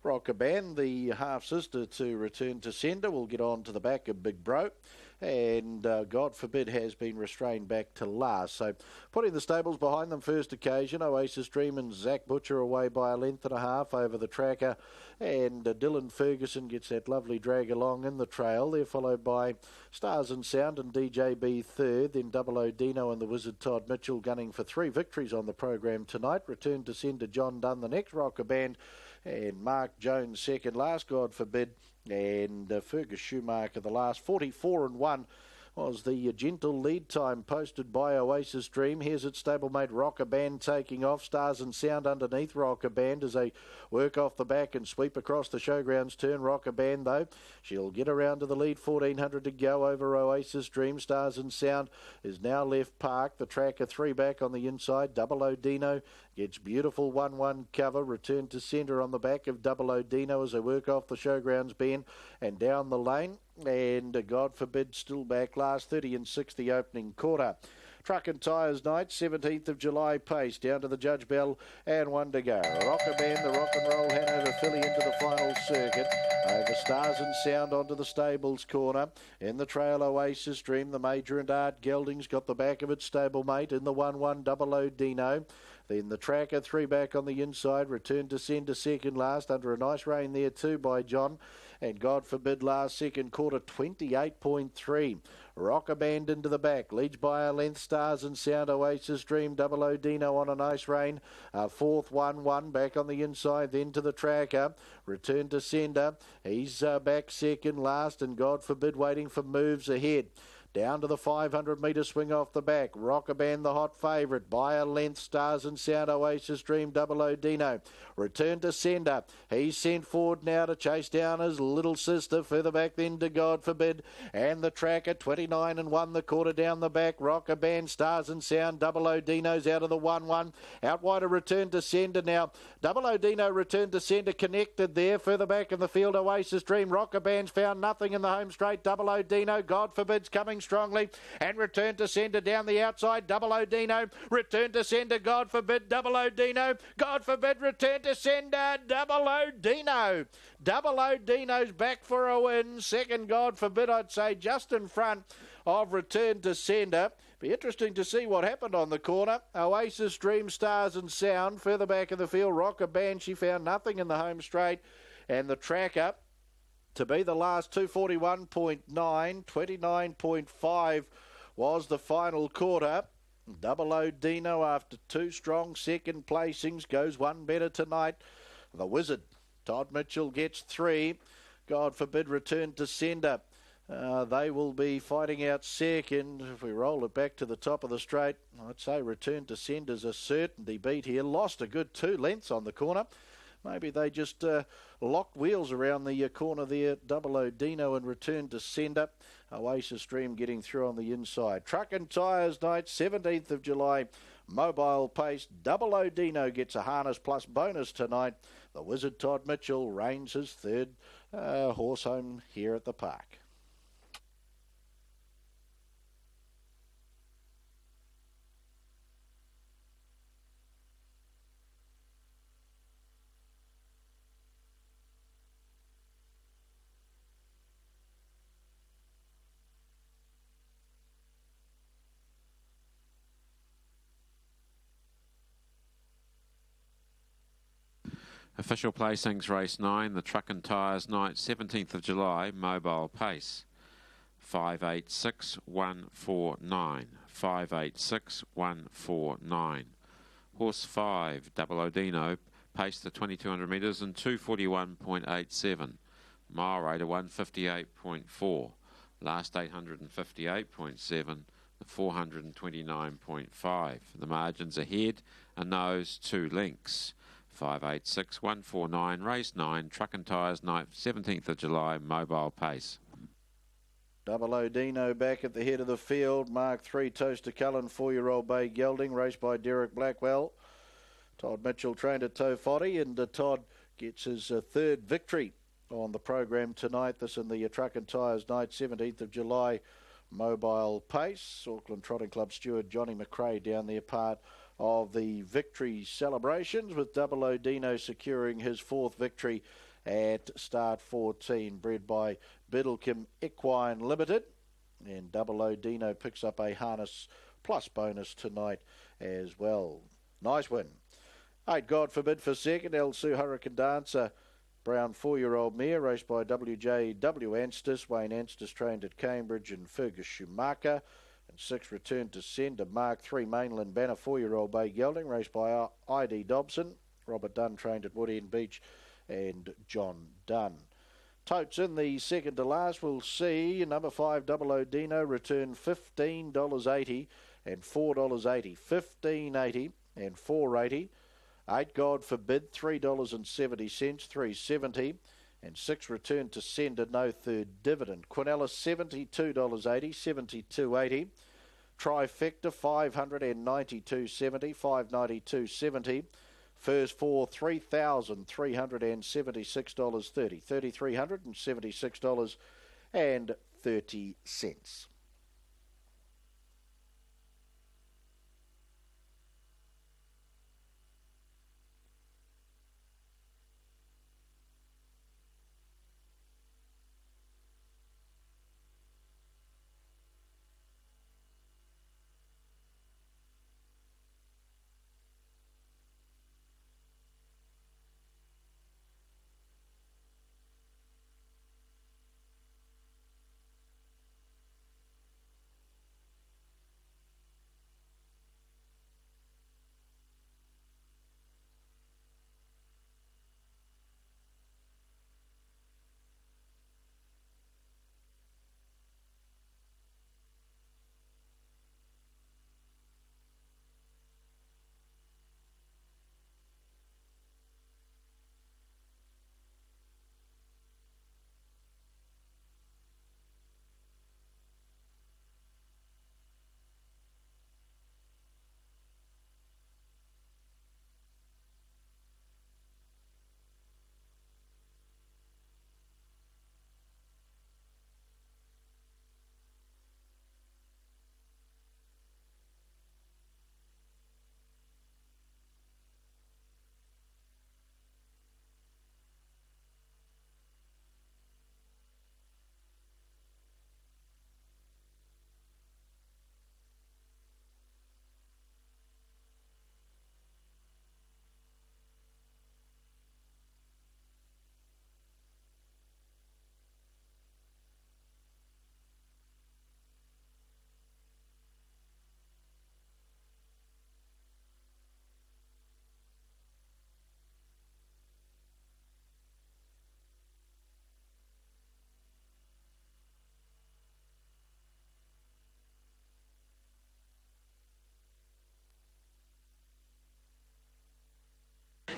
Rocker Band, the half-sister to Return to Sender, will get on to the back of Big Bro. And God forbid has been restrained back to last. So putting the stables behind them first occasion, Oasis Dream and Zach Butcher away by 1.5 lengths over the tracker. And Dylan Ferguson gets that lovely drag along in the trail. They're followed by Stars and Sound and DJB third. Then 00 Dino and the Wizard Todd Mitchell gunning for 3 victories on the program tonight. Return to Sender John Dunn the next. Rocker Band and Mark Jones second last, God forbid. And Fergus Schumacher the last. 44 and 1 was the gentle lead time posted by Oasis Dream. Here's its stablemate Rocker Band taking off. Stars and Sound underneath Rocker Band as they work off the back and sweep across the showgrounds turn. Rocker Band though, she'll get around to the lead. 1,400 to go over Oasis Dream. Stars and Sound is now left park. The tracker 3 back on the inside. 00 Dino gets beautiful 1-1 cover. Return to Sender on the back of 00 Dino as they work off the showgrounds bend and down the lane. And God forbid still back last 30 and 6 the opening quarter. Truck and Tyres Night, 17th of July pace, down to the Judge Bell and one to go. Rocker Band, the Rock and Roll Hanover filly into the final circuit. Over Stars and Sound onto the stables corner. In the trail, Oasis Dream, the Major and Art Gelding's got the back of its stablemate in the 1-1 Double O Dino. Then the Tracker, 3 back on the inside, Return to Sender second last, under a nice rein there too by John. And God Forbid last second quarter, 28.3. Rocker Band into the back, leads by a length, Stars and Sound, Oasis Dream, Double O Dino on a nice rein. Fourth 1-1 back on the inside, then to the Tracker, Return to Sender. He's back second last, and God Forbid waiting for moves ahead. Down to the 500 metre swing off the back. Rocker Band, the hot favourite. By a length, Stars and Sound, Oasis Dream, Double O Dino. Return to Sender. He's sent forward now to chase down his little sister. Further back then to God Forbid. And the Tracker, 29 and 1, the quarter down the back. Rocker Band, Stars and Sound, Double O Dino's out of the 1-1. Out wide, a Return to Sender now. Double O Dino, Return to Sender connected there. Further back in the field, Oasis Dream. Rocker Band's found nothing in the home straight. Double O Dino, God Forbid's coming strongly, and Return to Sender down the outside. Double O Dino, Return to Sender, God Forbid, Double O Dino, God Forbid, Return to Sender, Double O Dino. Double O Dino's back for a win. Second, God Forbid, I'd say, just in front of Return to Sender. Be interesting to see what happened on the corner. Oasis Dream, Stars and Sound. Further back in the field, Rocker Band, she found nothing in the home straight. And the Tracker to be the last, 241.9, 29.5 was the final quarter. Double O Dino, after 2 strong second placings, goes one better tonight. The Wizard, Todd Mitchell, gets 3. God Forbid, Return to Sender. They will be fighting out second. If we roll it back to the top of the straight, I'd say Return to Sender's a certainty beat here. Lost a good 2 lengths on the corner. Maybe they just locked wheels around the corner there. Double O Dino and Return to Sender. Oasis Dream getting through on the inside. Truck and Tyres Night, 17th of July. Mobile pace. Double O Dino gets a harness plus bonus tonight. The Wizard Todd Mitchell reigns his third horse home here at the park. Official placings, race 9, the Truck and Tyres Night, 17th of July, mobile pace. 586149. 586149. Horse 5, Double O Dino, paced the 2200 metres in 241.87. Mile rate of 158.4. Last 858.7. The 429.5. The margins ahead, a nose, 2 lengths. 586149, race 9, Truck and Tyres Night, 17th of July, mobile pace. Double O Dino back at the head of the field. Mark 3, Toaster Cullen, 4-year-old Bay Gelding, raced by Derek Blackwell. Todd Mitchell trained at Tofoti, and Todd gets his third victory on the program tonight. This in the Truck and Tyres Night, 17th of July, mobile pace. Auckland Trotting Club steward Johnny McRae down there, part of the victory celebrations, with Double O Dino securing his 4th victory at start 14, bred by Biddlecombe Equine Limited. And Double O Dino picks up a harness plus bonus tonight as well. Nice win. 8, God Forbid for second. El Sue Hurricane Dancer, brown 4-year-old mare, raced by W.J.W. Anstis. Wayne Anstis trained at Cambridge, and Fergus Schumacher. And 6, Return to Sender. Mark 3, Mainland Banner, 4-year-old Bay Gelding, raced by I.D. Dobson. Robert Dunn trained at Woodend Beach, and John Dunn. Totes in the second to last. We'll see number 5, Double O Dino, return $15.80 and $4.80. $15.80 and $4.80. 8, God Forbid, $3.70, $3.70. And 6, Return to Sender, no third dividend. Quinella, $72.80, $72.80. Trifecta, $592.70, $592.70. First 4, $3,376.30, $3,376.30.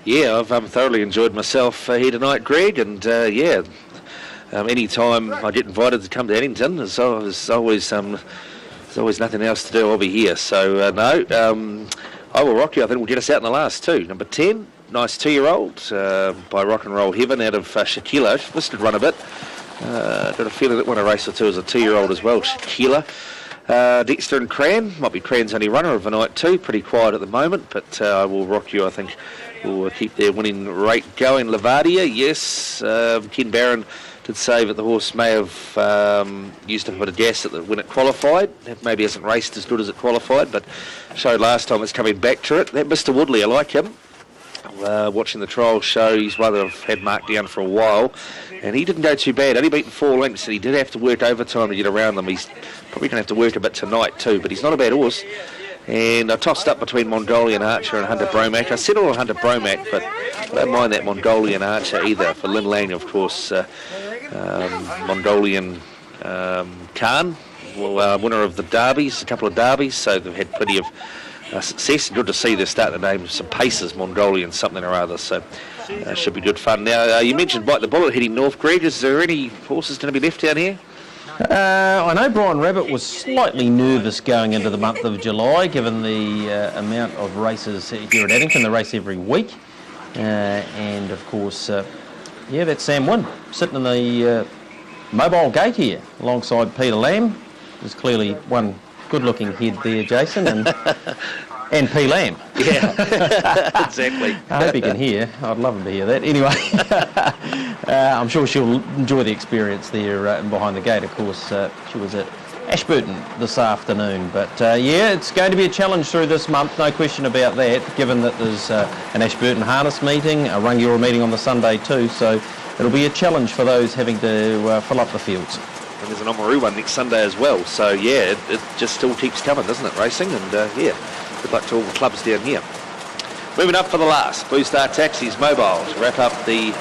Yeah, I've thoroughly enjoyed myself here tonight, Greg, and any time I get invited to come to Addington, there's always nothing else to do. I'll be here. So I Will Rock You, I think, will get us out in the last two. Number 10, nice 2-year-old by Rock and Roll Heaven out of Shaquilla. Listed run a bit. Got a feeling that won a race or two as a 2-year-old as well, Shaquilla. Dexter and Cran, might be Cran's only runner of the night too, pretty quiet at the moment, but I Will Rock You, I think, will keep their winning rate going. Levadia, yes, Ken Barron did say that the horse may have used a bit of gas when it qualified. It maybe hasn't raced as good as it qualified, but showed last time it's coming back to it. That Mr. Woodley, I like him. Watching the trial show, he's one that I've had marked down for a while, and he didn't go too bad. Only beaten 4 lengths, and he did have to work overtime to get around them. He's probably going to have to work a bit tonight too, but he's not a bad horse. And I tossed up between Mongolian Archer and Hunter Bromac. I settled on Hunter Bromac, but I don't mind that Mongolian Archer either. For Lin Lang, of course, Mongolian Khan, winner of the derbies, a couple of derbies, so they've had plenty of success. Good to see they're starting to name some paces, Mongolian something or other, so should be good fun. Now, you mentioned Bite the Bullet heading north, Greg. Is there any horses going to be left down here? I know Brian Rabbit was slightly nervous going into the month of July, given the amount of races here at Addington. They race every week. And, of course, that's Sam Wynn sitting in the mobile gate here alongside Peter Lamb. There's clearly one good-looking head there, Jason, and P. Lamb. Yeah, exactly. I hope he can hear. I'd love him to hear that. Anyway, I'm sure she'll enjoy the experience there behind the gate. Of course, she was at Ashburton this afternoon. But, it's going to be a challenge through this month, no question about that, given that there's an Ashburton harness meeting, a Rangiora meeting on the Sunday too, so it'll be a challenge for those having to fill up the fields. And there's an Oamaru one next Sunday as well, so it just still keeps coming, doesn't it, racing? And good luck to all the clubs down here. Moving up for the last, Blue Star Taxis Mobile to wrap up the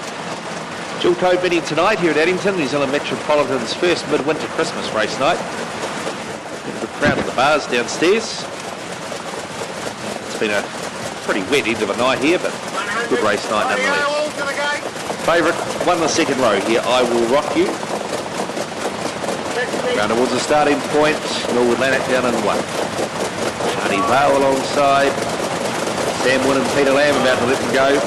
dual code meeting tonight here at Addington, New Zealand Metropolitan's first midwinter Christmas race night. Got a good crowd at the bars downstairs. It's been a pretty wet end of a night here, but good race night nonetheless. Favourite, won the second row here, I Will Rock You. Round towards the starting point, Norwood Lanark down in 1. Shani Vale alongside. Sam Wynn and Peter Lamb about to let them go.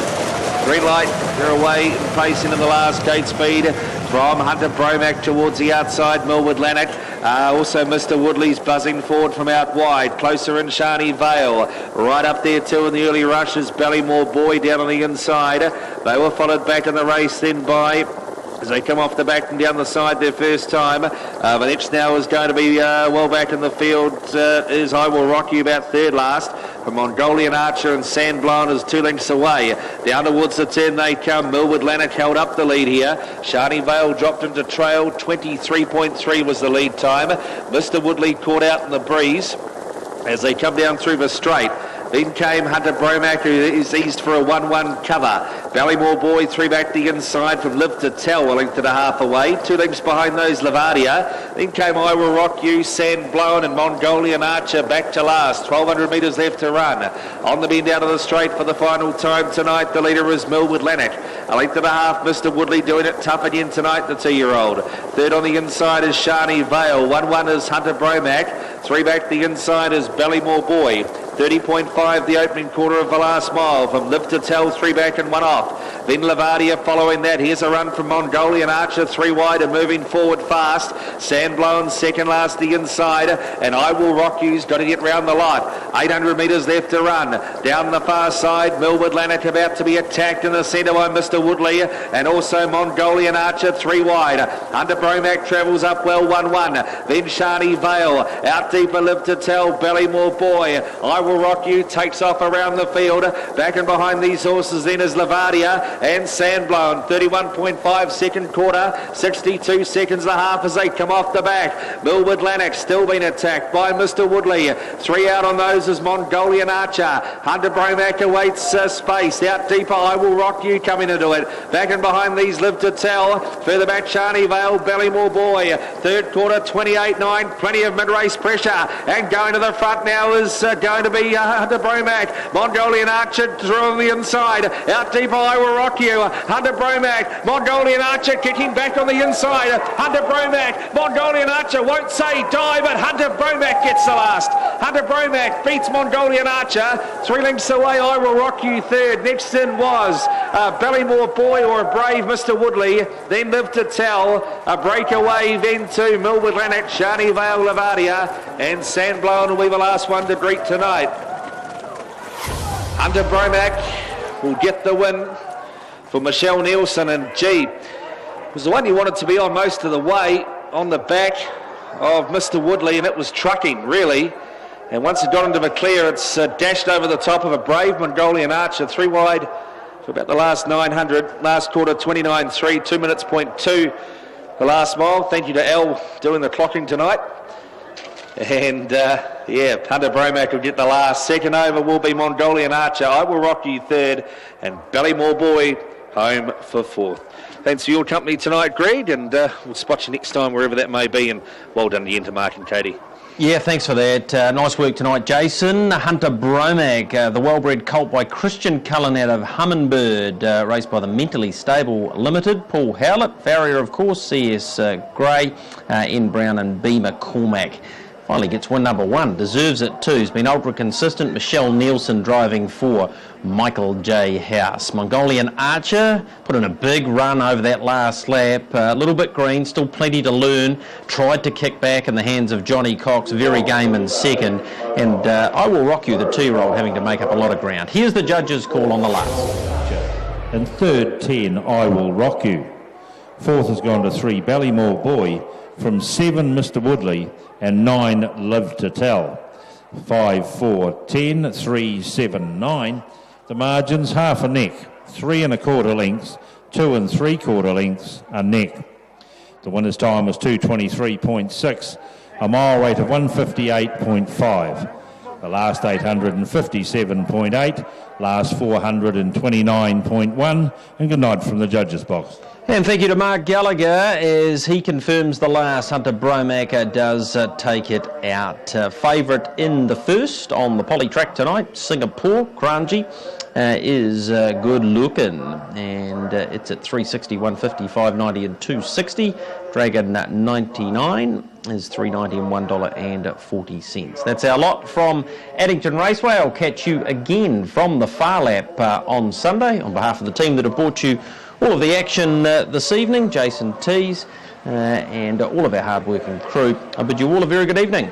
Green light, they're away and pacing in the last gate speed from Hunter Bromac towards the outside, Millwood Lanark. Also Mr. Woodley's buzzing forward from out wide. Closer in Shani Vale. Right up there too in the early rushes, Ballymore Boy down on the inside. They were followed back in the race then by, as they come off the back and down the side their first time. The next now is going to be well back in the field is I Will Rock You about third last. From Mongolian Archer and Sandblown is 2 lengths away. Down towards the 10 they come. Millwood Lanark held up the lead here. Shani Vale dropped into trail. 23.3 was the lead time. Mr. Woodley caught out in the breeze as they come down through the straight. Then came Hunter Bromac, who is eased for a 1-1 cover. Ballymore Boy 3 back the inside from Live to Tell, a length and a half away. 2 lengths behind those, Levadia. Then came I Will Rock You, Sandblown and Mongolian Archer back to last. 1,200 metres left to run. On the bend out of the straight for the final time tonight, the leader is Millwood Lanark. A length and a half, Mr. Woodley doing it tough again tonight, the 2-year-old. Third on the inside is Shani Vale. 1-1 is Hunter Bromac. 3 back the inside is Ballymore Boy. 30.5 the opening quarter of the last mile from Live to Tell, 3 back and 1 off. Then Levadia following that. Here's a run from Mongolian Archer, 3 wide and moving forward fast. Sandblown second last the inside, and I Will Rock You's got to get round the lot. 800 metres left to run. Down the far side, Millwood Lanark about to be attacked in the centre by Mr. Woodley, and also Mongolian Archer 3 wide. Hunter Bromac travels up well, 1-1. Then Shani Vale out deeper, Live to Tell, Ballymore Boy. I Will Rock You takes off around the field. Back and behind these horses then is Levadia. and Sandblown. 31.5 second quarter, 62 seconds and a half as they come off the back. Millwood Lanark still being attacked by Mr. Woodley. 3 out on those is Mongolian Archer. Hunter Bromack awaits space. Out deeper, I Will Rock You coming into it. Back and behind these, Live to Tell. Further back, Charney Vale, Ballymore Boy. Third quarter, 28.9. Plenty of mid-race pressure. And going to the front now is going to be Hunter Bromack. Mongolian Archer through on the inside. Out deeper, I Will Rock You. Hunter Bromack. Mongolian Archer kicking back on the inside. Hunter Bromack. Mongolian Archer won't say die, but Hunter Bromack gets the last. Hunter Bromack beats Mongolian Archer. 3 lengths away, I Will Rock You third. Next in was Ballymore Boy or a brave Mr. Woodley. Then Live to Tell. A breakaway then to Millwood Lanark, Shani Vale, Lavadia, and Sandblown will be the last one to greet tonight. Hunter Bromack will get the win for Michelle Nielsen, and gee, was the one you wanted to be on most of the way on the back of Mr. Woodley, and it was trucking really. And once it got into the clear, it's dashed over the top of a brave Mongolian Archer, 3 wide for about the last 900. Last quarter, 29.3, 2 minutes, 0.2 the last mile. Thank you to Al doing the clocking tonight. And yeah, Hunter Bromack will get the last. Second over will be Mongolian Archer. I Will Rock You third, and Ballymore Boy home for fourth. Thanks for your company tonight, Greg, and we'll spot you next time wherever that may be, and well done to you, Mark and Katie. Yeah, thanks for that. Nice work tonight, Jason. Hunter Bromack, the well-bred colt by Christian Cullen out of Hummingbird, raced by the Mentally Stable Limited. Paul Howlett, farrier of course, C.S. Gray, N. Brown and B. McCormack. Finally gets win number 1, deserves it too. He's been ultra consistent. Michelle Nielsen driving for Michael J. House. Mongolian Archer put in a big run over that last lap. A little bit green, still plenty to learn. Tried to kick back in the hands of Johnny Cox, very game in second. And I Will Rock You, the 2-year-old, having to make up a lot of ground. Here's the judges' call on the last. And third, 10, I Will Rock You. Fourth has gone to 3, Ballymore Boy. From 7, Mr. Woodley, and 9, Live to Tell. 5, 4, 10, 3, 7, 9. The margins, half a neck. 3 1/4 lengths, 2 3/4 lengths a neck. The winner's time was 2:23.6, a mile rate of 1:58.5. The last 857.8, last 429.1, and good night from the judges' box. And thank you to Mark Gallagher as he confirms the last. Hunter Bromack does take it out. Favourite in the first on the poly track tonight, Singapore, Kranji, is good looking. And it's at 360, 150, 590 and 260. Dragon 99 is $3.90 and $1.40. That's our lot from Addington Raceway. I'll catch you again from the Far Lap on Sunday. On behalf of the team that have brought you all of the action this evening, Jason Tees and all of our hard-working crew, I bid you all a very good evening.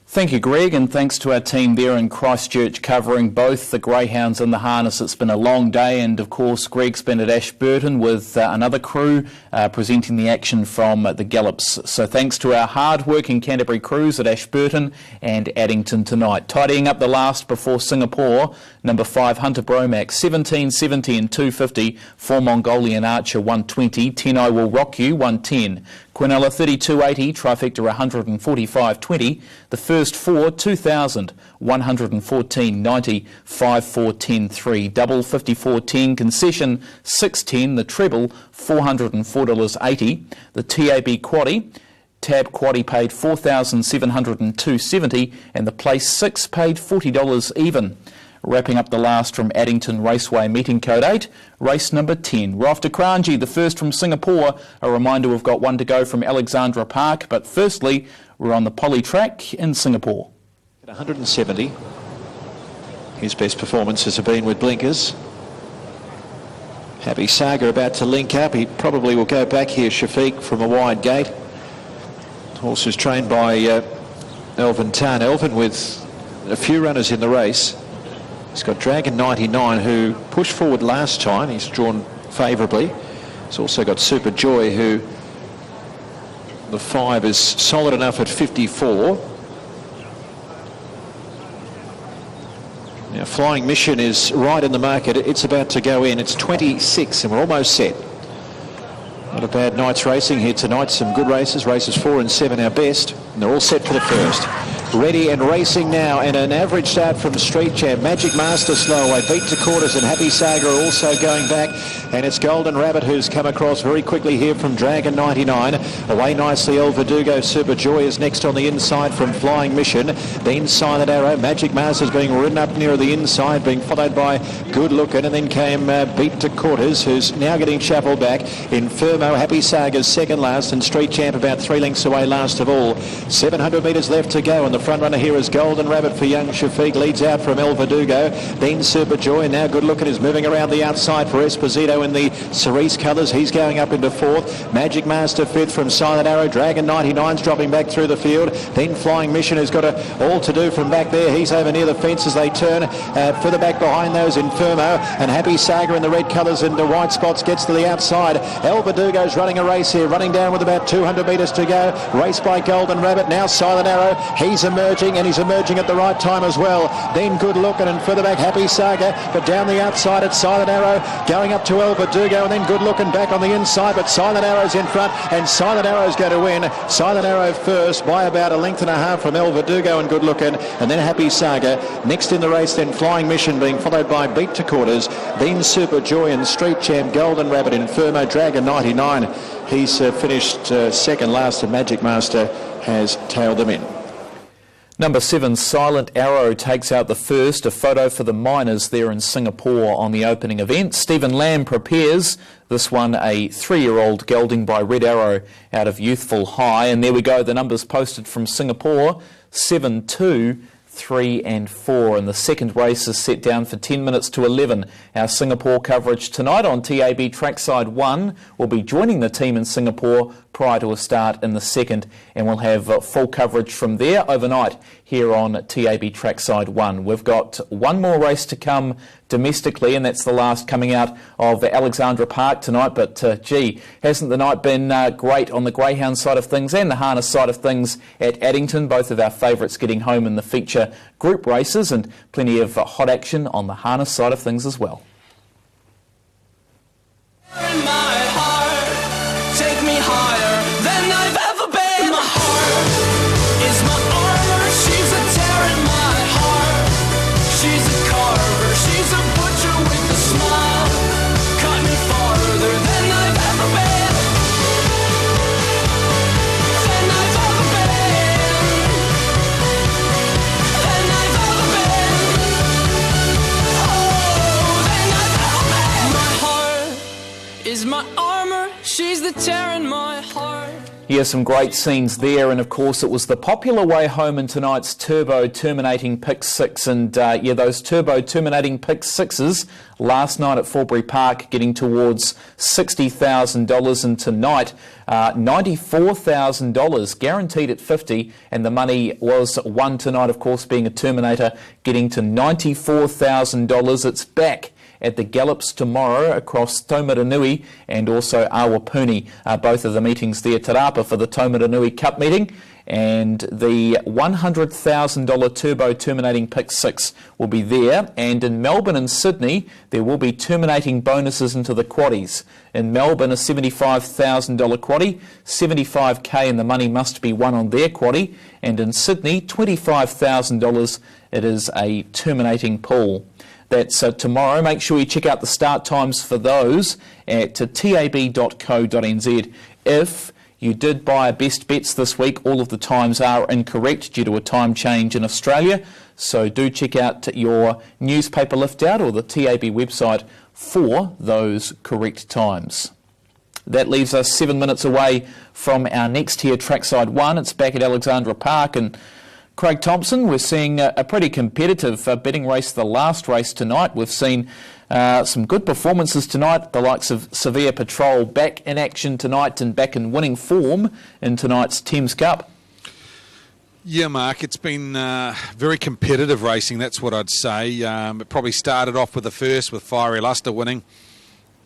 Thank you, Greg, and thanks to our team there in Christchurch covering both the Greyhounds and the harness. It's been a long day, and of course Greg's been at Ashburton with another crew presenting the action from the Gallops. So thanks to our hard-working Canterbury crews at Ashburton and Addington tonight. Tidying up the last before Singapore, number 5, Hunter Bromack, 17.70 and 2.50 for Mongolian Archer, 1.20, 10 I Will Rock You, 1.10. Quinella 32.80, trifecta 145.20. The first 4, 2,000, 114.90, 5,410.3. Double 54.10, concession 6.10. The treble $404.80. The TAB quaddie. Tab quaddie paid $4,702.70, and the place 6 paid $40 even. Wrapping up the last from Addington Raceway, meeting code 8, race number 10. We're off to Kranji, the first from Singapore. A reminder, we've got one to go from Alexandra Park, but firstly, we're on the poly track in Singapore. At 170, his best performances have been with blinkers. Happy Saga about to link up. He probably will go back here, Shafiq, from a wide gate. The horse is trained by Elvin Tan. Elvin with a few runners in the race. He's got Dragon 99, who pushed forward last time. He's drawn favourably. He's also got Super Joy, who the 5 is solid enough at 54. Now, Flying Mission is right in the market. It's about to go in. It's 26 and we're almost set. Not a bad night's racing here tonight. Some good races. Races 4 and 7 our best. And they're all set for the first. Ready and racing now, and an average start from Street Champ. Magic Master slow away, Beat to Quarters, and Happy Saga are also going back. And it's Golden Rabbit who's come across very quickly here from Dragon 99. Away nicely, El Verdugo. Super Joy is next on the inside from Flying Mission. Then Silent Arrow. Magic Master's being ridden up near the inside, being followed by Good Lookin', and then came Beat to Quarters, who's now getting shuffled back. Infermo, Happy Saga's second last, and Street Champ about 3 lengths away last of all. 700 metres left to go, and the front runner here is Golden Rabbit for young Shafiq, leads out from El Verdugo, then Super Joy, and now Good Lookin' is moving around the outside for Esposito in the cerise colours. He's going up into 4th. Magic Master 5th from Silent Arrow. Dragon 99's dropping back through the field. Then Flying Mission, who's got all to do from back there. He's over near the fence as they turn. Further back behind those, Infermo and Happy Saga in the red colours and the white spots gets to the outside. El Verdugo's running a race here, running down with about 200 metres to go. Raced by Golden Rabbit. Now Silent Arrow. He's emerging, and he's emerging at the right time as well. Then Good Lookin', and further back Happy Saga, but down the outside it's Silent Arrow going up to El Verdugo, and then Good Lookin' back on the inside, but Silent Arrow's in front, and Silent Arrow's going to win. Silent Arrow first by about 1.5 lengths from El Verdugo and Good Lookin', and then Happy Saga. Next in the race then Flying Mission, being followed by Beat to Quarters, then Super Joy and Street Champ, Golden Rabbit, Infermo, Dragon 99. He's finished second last, and Magic Master has tailed them in. Number 7, Silent Arrow, takes out the first. A photo for the miners there in Singapore on the opening event. Stephen Lamb prepares. This one, a 3-year-old gelding by Red Arrow out of Youthful High. And there we go, the numbers posted from Singapore, 7, 2, 3 and 4, and the second race is set down for 10 minutes to 11. Our Singapore coverage tonight on TAB Trackside 1 will be joining the team in Singapore prior to a start in the second, and we'll have full coverage from there overnight here on TAB Trackside 1. We've got one more race to come domestically, and that's the last coming out of Alexandra Park tonight, but gee, hasn't the night been great on the Greyhound side of things and the harness side of things at Addington, both of our favourites getting home in the feature group races, and plenty of hot action on the harness side of things as well. In my heart, take me higher than I've ever been. My heart is my armor, she's a tear in my heart. She's a carver, she's a butcher with a smile. Cut me farther than I've ever been. Than I've ever been. Than I've ever been. Oh, than I've ever been. My heart is my armor, she's the tear in my heart. Yeah, some great scenes there, and of course it was the popular way home in tonight's Turbo Terminating Pick 6, and yeah, those Turbo Terminating Pick 6s last night at Forbury Park getting towards $60,000, and tonight $94,000, guaranteed at 50, and the money was won tonight, of course, being a Terminator, getting to $94,000. It's back at the Gallops tomorrow across Taumaranui and also Awapuni. Both of the meetings there, Te Rapa for the Taumaranui Cup meeting, and the $100,000 Turbo Terminating Pick 6 will be there. And in Melbourne and Sydney, there will be terminating bonuses into the quaddies. In Melbourne, a $75,000 quaddie, $75K, and the money must be won on their quaddie. And in Sydney, $25,000. It is a terminating pool. That's tomorrow. Make sure you check out the start times for those at tab.co.nz. If you did buy best bets this week, all of the times are incorrect due to a time change in Australia. So do check out your newspaper lift out or the TAB website for those correct times. That leaves us 7 minutes away from our next here, Trackside 1. It's back at Alexandra Park, and Craig Thompson, we're seeing a pretty competitive betting race, the last race tonight. We've seen some good performances tonight, the likes of Severe Patrol back in action tonight and back in winning form in tonight's Thames Cup. Yeah, Mark, it's been very competitive racing, that's what I'd say. It probably started off with the first, with Fiery Luster winning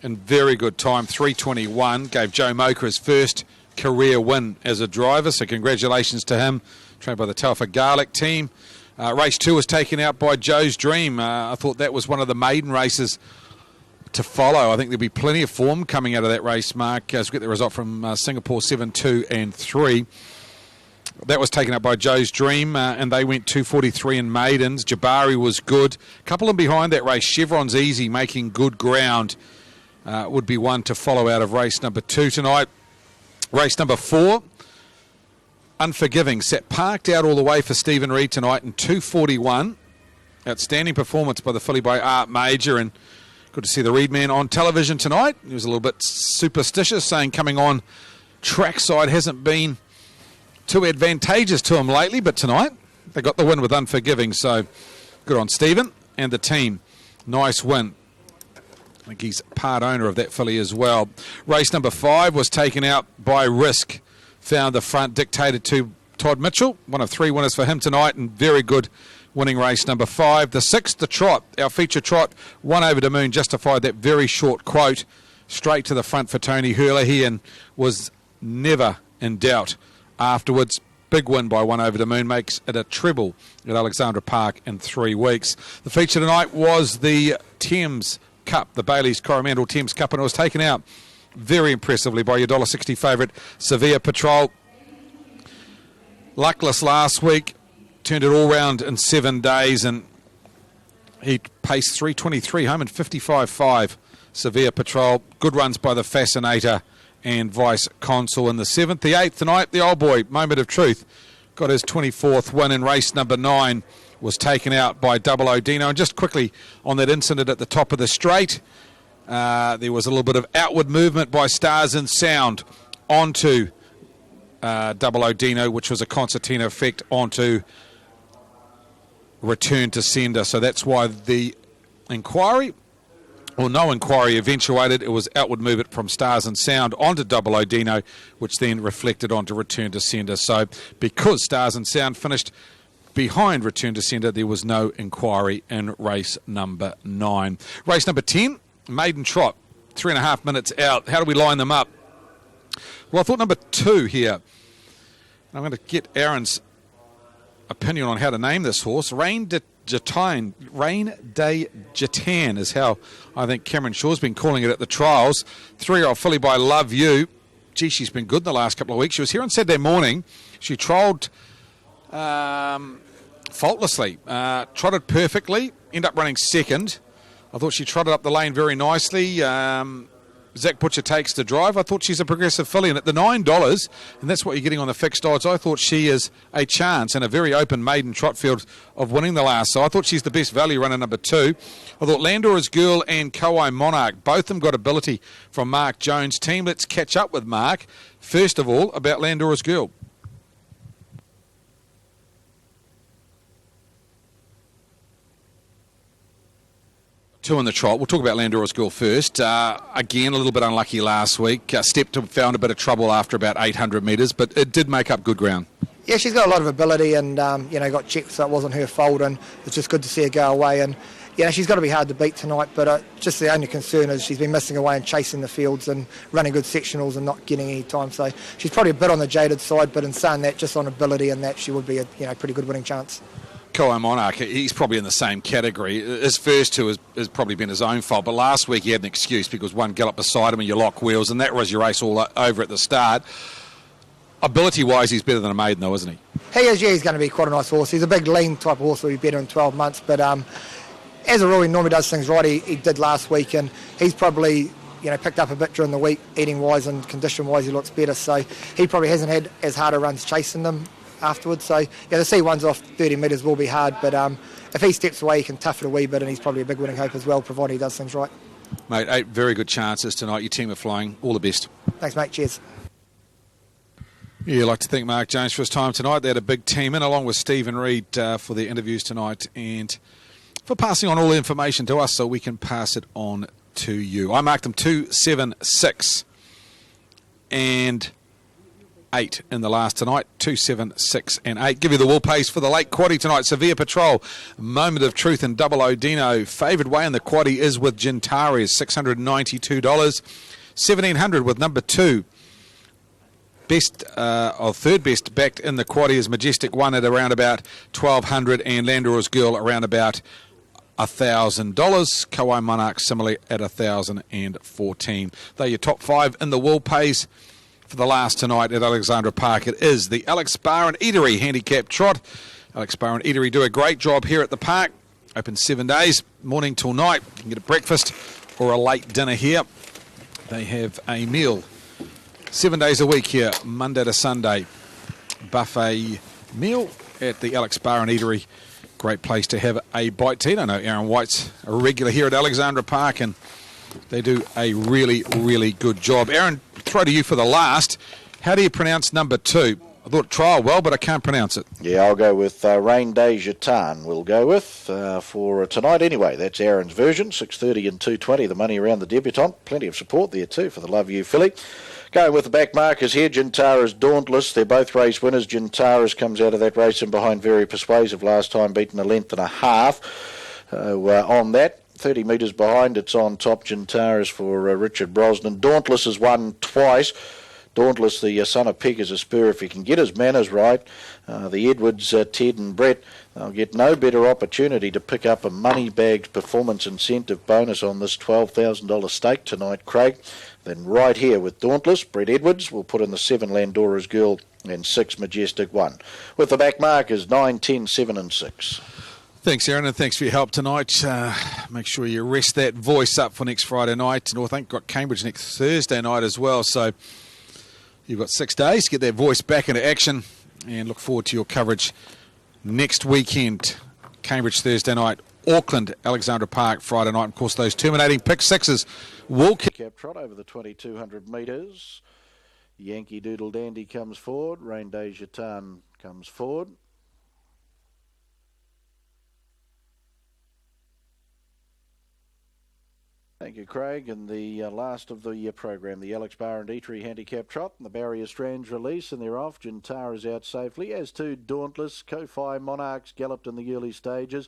in very good time, 3:21, gave Joe Mocha his first career win as a driver, so congratulations to him. Trained by the Telford Garlic team. Race 2 was taken out by Joe's Dream. I thought that was one of the maiden races to follow. I think there'll be plenty of form coming out of that race, Mark, as we get the result from Singapore 7, 2 and 3. That was taken up by Joe's Dream, and they went 2:43 in maidens. Jabari was good. A couple of behind that race. Chevron's Easy making good ground would be one to follow out of race number 2 tonight. Race number 4, Unforgiving, sat parked out all the way for Stephen Reid tonight in 2:41. Outstanding performance by the filly by Art Major, and good to see the Reid man on television tonight. He was a little bit superstitious, saying coming on trackside hasn't been too advantageous to him lately, but tonight they got the win with Unforgiving, so good on Stephen and the team. Nice win. I think he's part owner of that filly as well. Race number 5 was taken out by Risk. Found the front, dictated to Todd Mitchell, one of 3 winners for him tonight, and very good winning race number 5. The 6th, the Trot, our feature Trot, 1 Over the Moon, justified that very short quote. Straight to the front for Tony Hurley, and was never in doubt afterwards. Big win by 1 Over the Moon, makes it a treble at Alexandra Park in 3 weeks. The feature tonight was the Thames Cup, the Bailey's Coromandel Thames Cup, and it was taken out very impressively by your $1.60 favourite, Sevilla Patrol. Luckless last week, turned it all round in 7 days, and he paced 3:23 home in 55.5. Sevilla Patrol, good runs by the Fascinator and Vice Consul in the 7th. The 8th tonight, the old boy, Moment of Truth, got his 24th win in race number 9, was taken out by Double Odino. And just quickly on that incident at the top of the straight, there was a little bit of outward movement by Stars and Sound onto Double Odino, which was a concertina effect onto Return to Sender. So that's why the inquiry, or no inquiry, eventuated. It was outward movement from Stars and Sound onto Double Odino, which then reflected onto Return to Sender. So because Stars and Sound finished behind Return to Sender, there was no inquiry in race number 9. Race number 10, Maiden Trot, 3.5 minutes out. How do we line them up? Well, I thought number 2 here. I'm going to get Aaron's opinion on how to name this horse. Rain de Jatan is how I think Cameron Shaw's been calling it at the trials. 3-year-old filly by Love You. Gee, she's been good in the last couple of weeks. She was here on Saturday morning. She trialled faultlessly, trotted perfectly, ended up running second. I thought she trotted up the lane very nicely. Zach Butcher takes the drive. I thought she's a progressive filly, and at the $9, and that's what you're getting on the fixed odds, I thought she is a chance in a very open maiden trot field of winning the last. So I thought she's the best value runner number 2. I thought Landora's Girl and Kowai Monarch, both of them got ability from Mark Jones' team. Let's catch up with Mark. First of all, about Landora's Girl. Two in the trot. We'll talk about Landora's Girl first. Again, a little bit unlucky last week. Found a bit of trouble after about 800 metres, but it did make up good ground. Yeah, she's got a lot of ability, and got checked, so it wasn't her fault, and it's just good to see her go away. And she's got to be hard to beat tonight, but just the only concern is she's been missing away and chasing the fields and running good sectionals and not getting any time. So she's probably a bit on the jaded side, but in saying that, just on ability and that, she would be a pretty good winning chance. Kowai Monarch, he's probably in the same category. His first 2 has probably been his own fault, but last week he had an excuse because one galloped beside him and you lock wheels, and that was your race all over at the start. Ability-wise, he's better than a maiden, though, isn't he? He is, yeah. He's going to be quite a nice horse. He's a big, lean type of horse, will be better in 12 months, but as a rule, he normally does things right. He did last week, and he's probably picked up a bit during the week, eating-wise and condition-wise, he looks better, so he probably hasn't had as hard a runs chasing them afterwards. So the C1s off 30 metres will be hard, but if he steps away, he can tough it a wee bit, and he's probably a big winning hope as well, provided he does things right. Mate, 8 very good chances tonight. Your team are flying. All the best. Thanks, mate. Cheers. Yeah, I'd like to thank Mark Jones for his time tonight. They had a big team in, along with Stephen Reid, for their interviews tonight, and for passing on all the information to us so we can pass it on to you. I marked them 2, 7, 6 and 8 in the last tonight. 2, 7, 6 and 8. Give you the wall pace for the late quaddie tonight. Sevilla Patrol, Moment of Truth and Double Odino. Favoured way in the quaddie is with Gintari, is $692. 1,700 with number 2. third best backed in the quaddie is Majestic One at around about 1,200, and Landor's Girl around about $1,000. Kauai Monarch similarly at 1,014. They're your top 5 in the wool pays for the last tonight at Alexandra Park. It is the Alex Bar and Eatery handicap trot. Alex Bar and Eatery do a great job here at the park. Open 7 days, morning till night. You can get a breakfast or a late dinner here. They have a meal 7 days a week here, Monday to Sunday. Buffet meal at the Alex Bar and Eatery. Great place to have a bite to eat. I know Aaron White's a regular here at Alexandra Park, and they do a really, really good job. Aaron, throw to you for the last. How do you pronounce number 2? I thought trial well, but I can't pronounce it. Yeah, I'll go with Rain de Jatan. We'll go with for tonight anyway. That's Aaron's version, 6:30 and 2:20. The money around the debutante. Plenty of support there too for the Love You filly. Going with the back markers here, Gintara's Dauntless. They're both race winners. Gintara's comes out of that race and behind very persuasive last time, beaten a length and a half. On that, 30 metres behind, it's on top. Gintara's for Richard Brosnan. Dauntless has won twice. Dauntless, the son of Peck, is a spur if he can get his manners right. The Edwards, Ted and Brett, they'll get no better opportunity to pick up a money-bagged performance incentive bonus on this $12,000 stake tonight, Craig, than right here with Dauntless. Brett Edwards will put in the 7 Landora's Girl and 6 Majestic One. With the back markers 9, 10, 7 and 6. Thanks, Aaron, and thanks for your help tonight. Make sure you rest that voice up for next Friday night. And I think got Cambridge next Thursday night as well, so you've got 6 days to get that voice back into action, and look forward to your coverage next weekend. Cambridge Thursday night, Auckland, Alexandra Park Friday night. Of course, those terminating pick sixes will cap trot over the 2,200 metres. Yankee Doodle Dandy comes forward. Rain de Jatan comes forward. Thank you, Craig. And the last of the program, the Alex Bar and Eatery handicap trot and the Barrier Strange release, and they're off. Gintara's out safely, as to Dauntless. Ko-Fi Monarchs galloped in the early stages.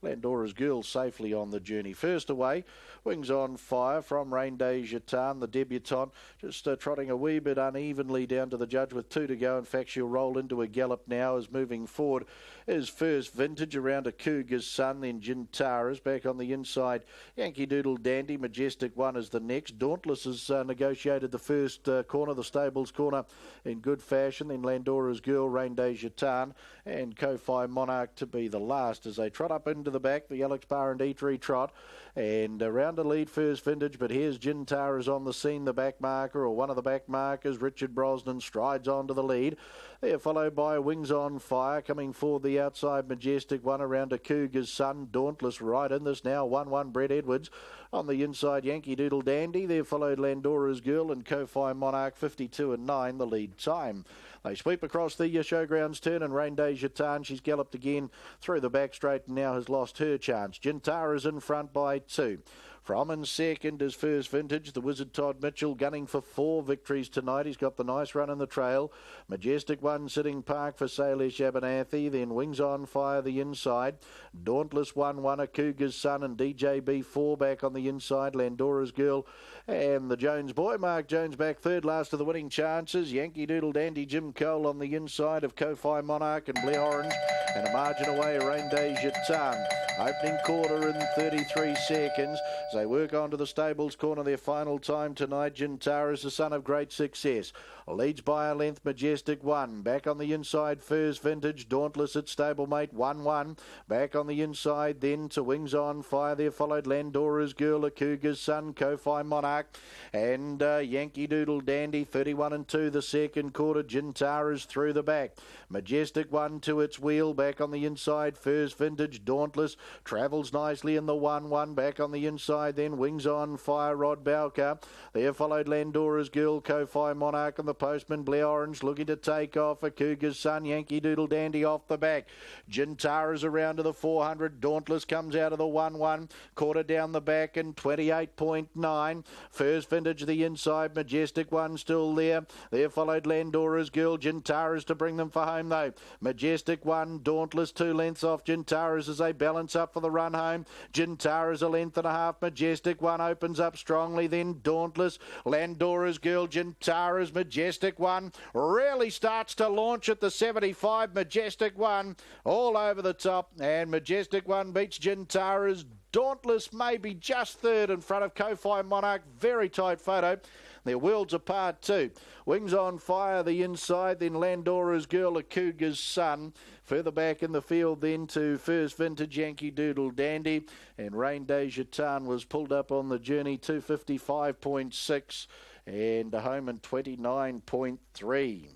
Landora's Girl safely on the journey. First away, Wings on Fire from Rain de Jatan, the debutante, just trotting a wee bit unevenly down to the judge with 2 to go. In fact, she'll roll into a gallop now as moving forward is First Vintage around a Cougar's Son, then Gintara's back on the inside. Yankee Doodle Dandy, Majestic One is the next. Dauntless has negotiated the first corner, the stables corner, in good fashion. Then Landora's Girl, Rain de Jatan, and Ko-Fi Monarch to be the last as they trot up into the back, the Alex Bar and Eatery trot. And around a lead First Vintage, but here's Gintara's on the scene, the back marker, or one of the back markers. Richard Brosnan strides on to the lead. They're followed by Wings on Fire, coming forward the outside Majestic One around a Cougar's Son. Dauntless right in this now, 1-1 Brett Edwards. On the inside, Yankee Doodle Dandy. They're followed Landora's Girl and Ko-Fi Monarch, 52 and 9, the lead time. They sweep across the showgrounds turn, and Rain de Jatan, she's galloped again through the back straight and now has lost her chance. Gintara's in front by 2. From in second is First Vintage, the Wizard Todd Mitchell, gunning for 4 victories tonight. He's got the nice run in the trail. Majestic One sitting park for Salish Abernathy, then Wings on Fire the inside. Dauntless 1-1, a Cougar's Son, and DJB 4 back on the inside. Landora's Girl and the Jones boy, Mark Jones, back third last of the winning chances. Yankee Doodle Dandy, Jim Cole on the inside of Ko-Fi Monarch and Blair Orange, and a margin away, Rain de Jatan. Opening quarter in 33 seconds. As they work on to the stables corner, their final time tonight. Gintara is the son of great success. Leads by a length, Majestic One. Back on the inside, First Vintage. Dauntless at stablemate, 1-1. Back on the inside, then to Wings on Fire. There followed Landora's Girl, a Cougar's Son, Ko-Fi Monarch, and Yankee Doodle Dandy, 31 and 2 the second quarter. Gintara's through the back. Majestic One to its wheel. Back on the inside, First Vintage. Dauntless travels nicely in the 1-1. Back on the inside, then Wings on Fire, Rod Bowker. There followed Landora's Girl, Ko-Fi Monarch, and the postman Blair Orange looking to take off a Cougar's Son. Yankee Doodle Dandy off the back. Gintara's around to the 400. Dauntless comes out of the 1-1. Quarter down the back and 28.9. First Vintage the inside. Majestic One still there. There followed Landora's Girl. Gintara's to bring them for home though. Majestic One, Dauntless 2 lengths off Gintara's as they balance up for the run home. Gintara's a length and a half. Majestic One opens up strongly, then Dauntless. Landora's Girl, Gintara's Majestic One really starts to launch at the 75. Majestic One all over the top, and Majestic One beats Gintara's. Dauntless maybe just third in front of Ko-Fi Monarch. Very tight photo. They're worlds apart too. Wings on Fire, the inside, then Landora's Girl, a Cougar's Son. Further back in the field then to First Vintage, Yankee Doodle Dandy. And Rain Day Jatan was pulled up on the journey, 255.6 and a home in 29.3.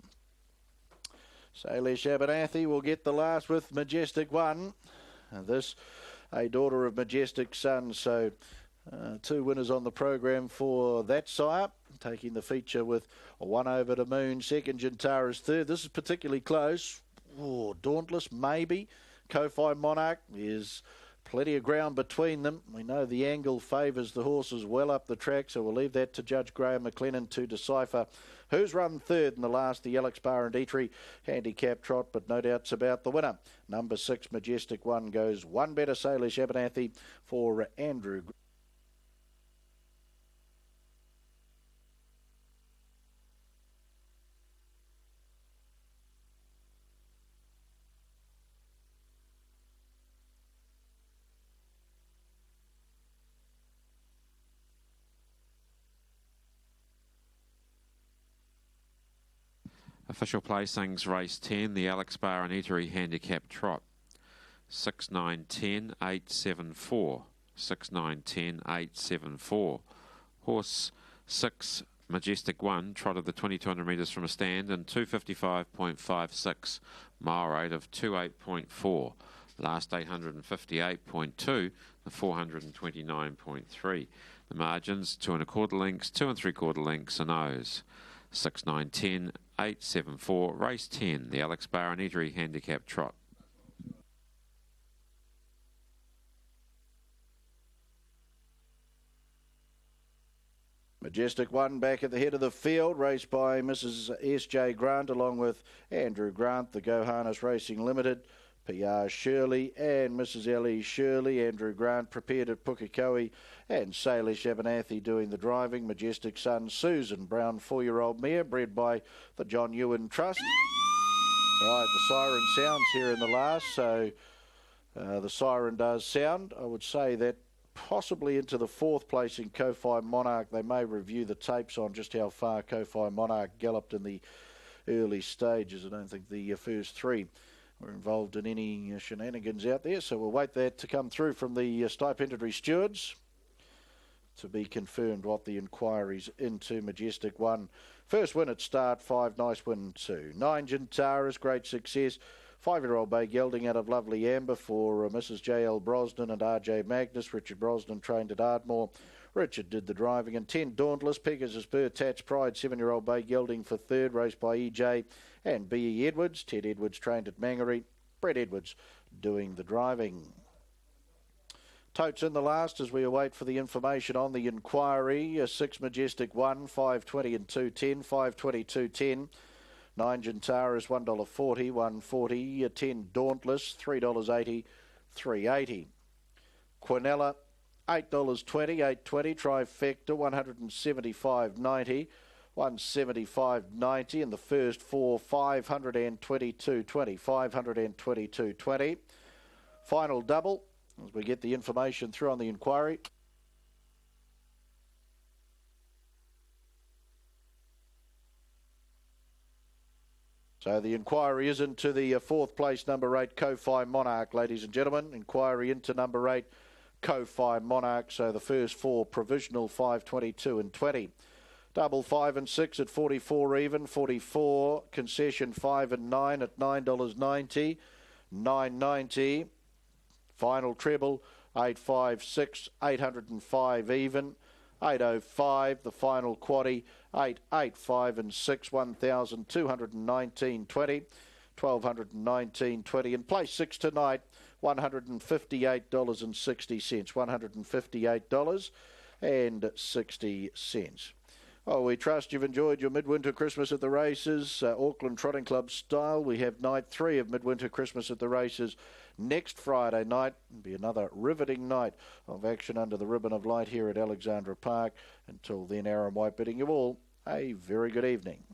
Salish Abernathy will get the last with Majestic One. And this a daughter of Majestic Son, so two winners on the program for that sire, taking the feature with One Over the Moon, second Gintara's third. This is particularly close. Dauntless maybe. Ko-Fi Monarch, is plenty of ground between them. We know the angle favours the horses well up the track, so we'll leave that to Judge Graham McLennan to decipher who's run third in the last, the Alex Bar and Eatery handicap trot, but no doubts about the winner. Number 6, Majestic One, goes one better, Salish Abernathy, for Andrew. Official placings, race 10, the Alex Bar and Eatery handicap trot. 6, 9, 10, 8, 7, 4. 6, 9, 10, 8, 7, 4. Horse 6, Majestic One, trotted the 2200 metres from a stand in 255.56. Mile rate of 28.4. Last 858.2, the 429.3. The margins, 2 1/4 lengths, 2 3/4 lengths, and O's. 6, 9, 10, 8, 7, 4, race 10, the Alex Bar and Eatery handicap trot. Majestic One back at the head of the field, raced by Mrs. S.J. Grant along with Andrew Grant, the Go Harness Racing Limited, P.R. Shirley and Mrs. Ellie Shirley. Andrew Grant prepared at Pukekohe, and Salish Abernathy doing the driving. Majestic Son, Susan Brown, 4-year-old mare, bred by the John Ewan Trust. Right, the siren sounds here in the last, so the siren does sound. I would say that possibly into the 4th place in Ko-Fi Monarch. They may review the tapes on just how far Ko-Fi Monarch galloped in the early stages. I don't think the first 3 were involved in any shenanigans out there, so we'll wait that to come through from the stipendiary stewards to be confirmed what the inquiry's into. Majestic One, first win at start, 5, nice win 2. 9, Gintara's great success. 5-year-old Bay Gelding out of Lovely Amber for Mrs. J.L. Brosnan and R.J. Magnus. Richard Brosnan trained at Ardmore. Richard did the driving. And 10, Dauntless, Pegasus Bird, Tatch Pride, 7-year-old Bay Gelding for third, raced by E.J. and B.E. Edwards. Ted Edwards trained at Mangaree. Brett Edwards doing the driving. Totes in the last as we await for the information on the inquiry. 6, Majestic One, 5.20 and 2.10, 5.20, 2.10. 9, Gintara's $1.40, 1.40. 10, Dauntless, $3.80, 3.80. Quinella, $8.20, 8.20. Trifecta, $175.90, 175.90. And the first 4, 522.20, 522.20. Final double as we get the information through on the inquiry. So the inquiry is into the 4th place, number 8, Ko-Fi Monarch, ladies and gentlemen. Inquiry into number 8, Ko-Fi Monarch. So the first 4, provisional, 5.22 and 20. Double 5 and 6 at 44 even, 44. Concession 5 and 9 at $9.90, 9.90. Final treble, 856, 805 even, 805. The final quaddie, 885 and 6, 1,219.20, 1,219.20. And place 6 tonight, $158.60, $158.60. Oh, we trust you've enjoyed your midwinter Christmas at the races, Auckland Trotting Club style. We have night 3 of midwinter Christmas at the races next Friday night. It'll be another riveting night of action under the ribbon of light here at Alexandra Park. Until then, Aaron White bidding you all a very good evening.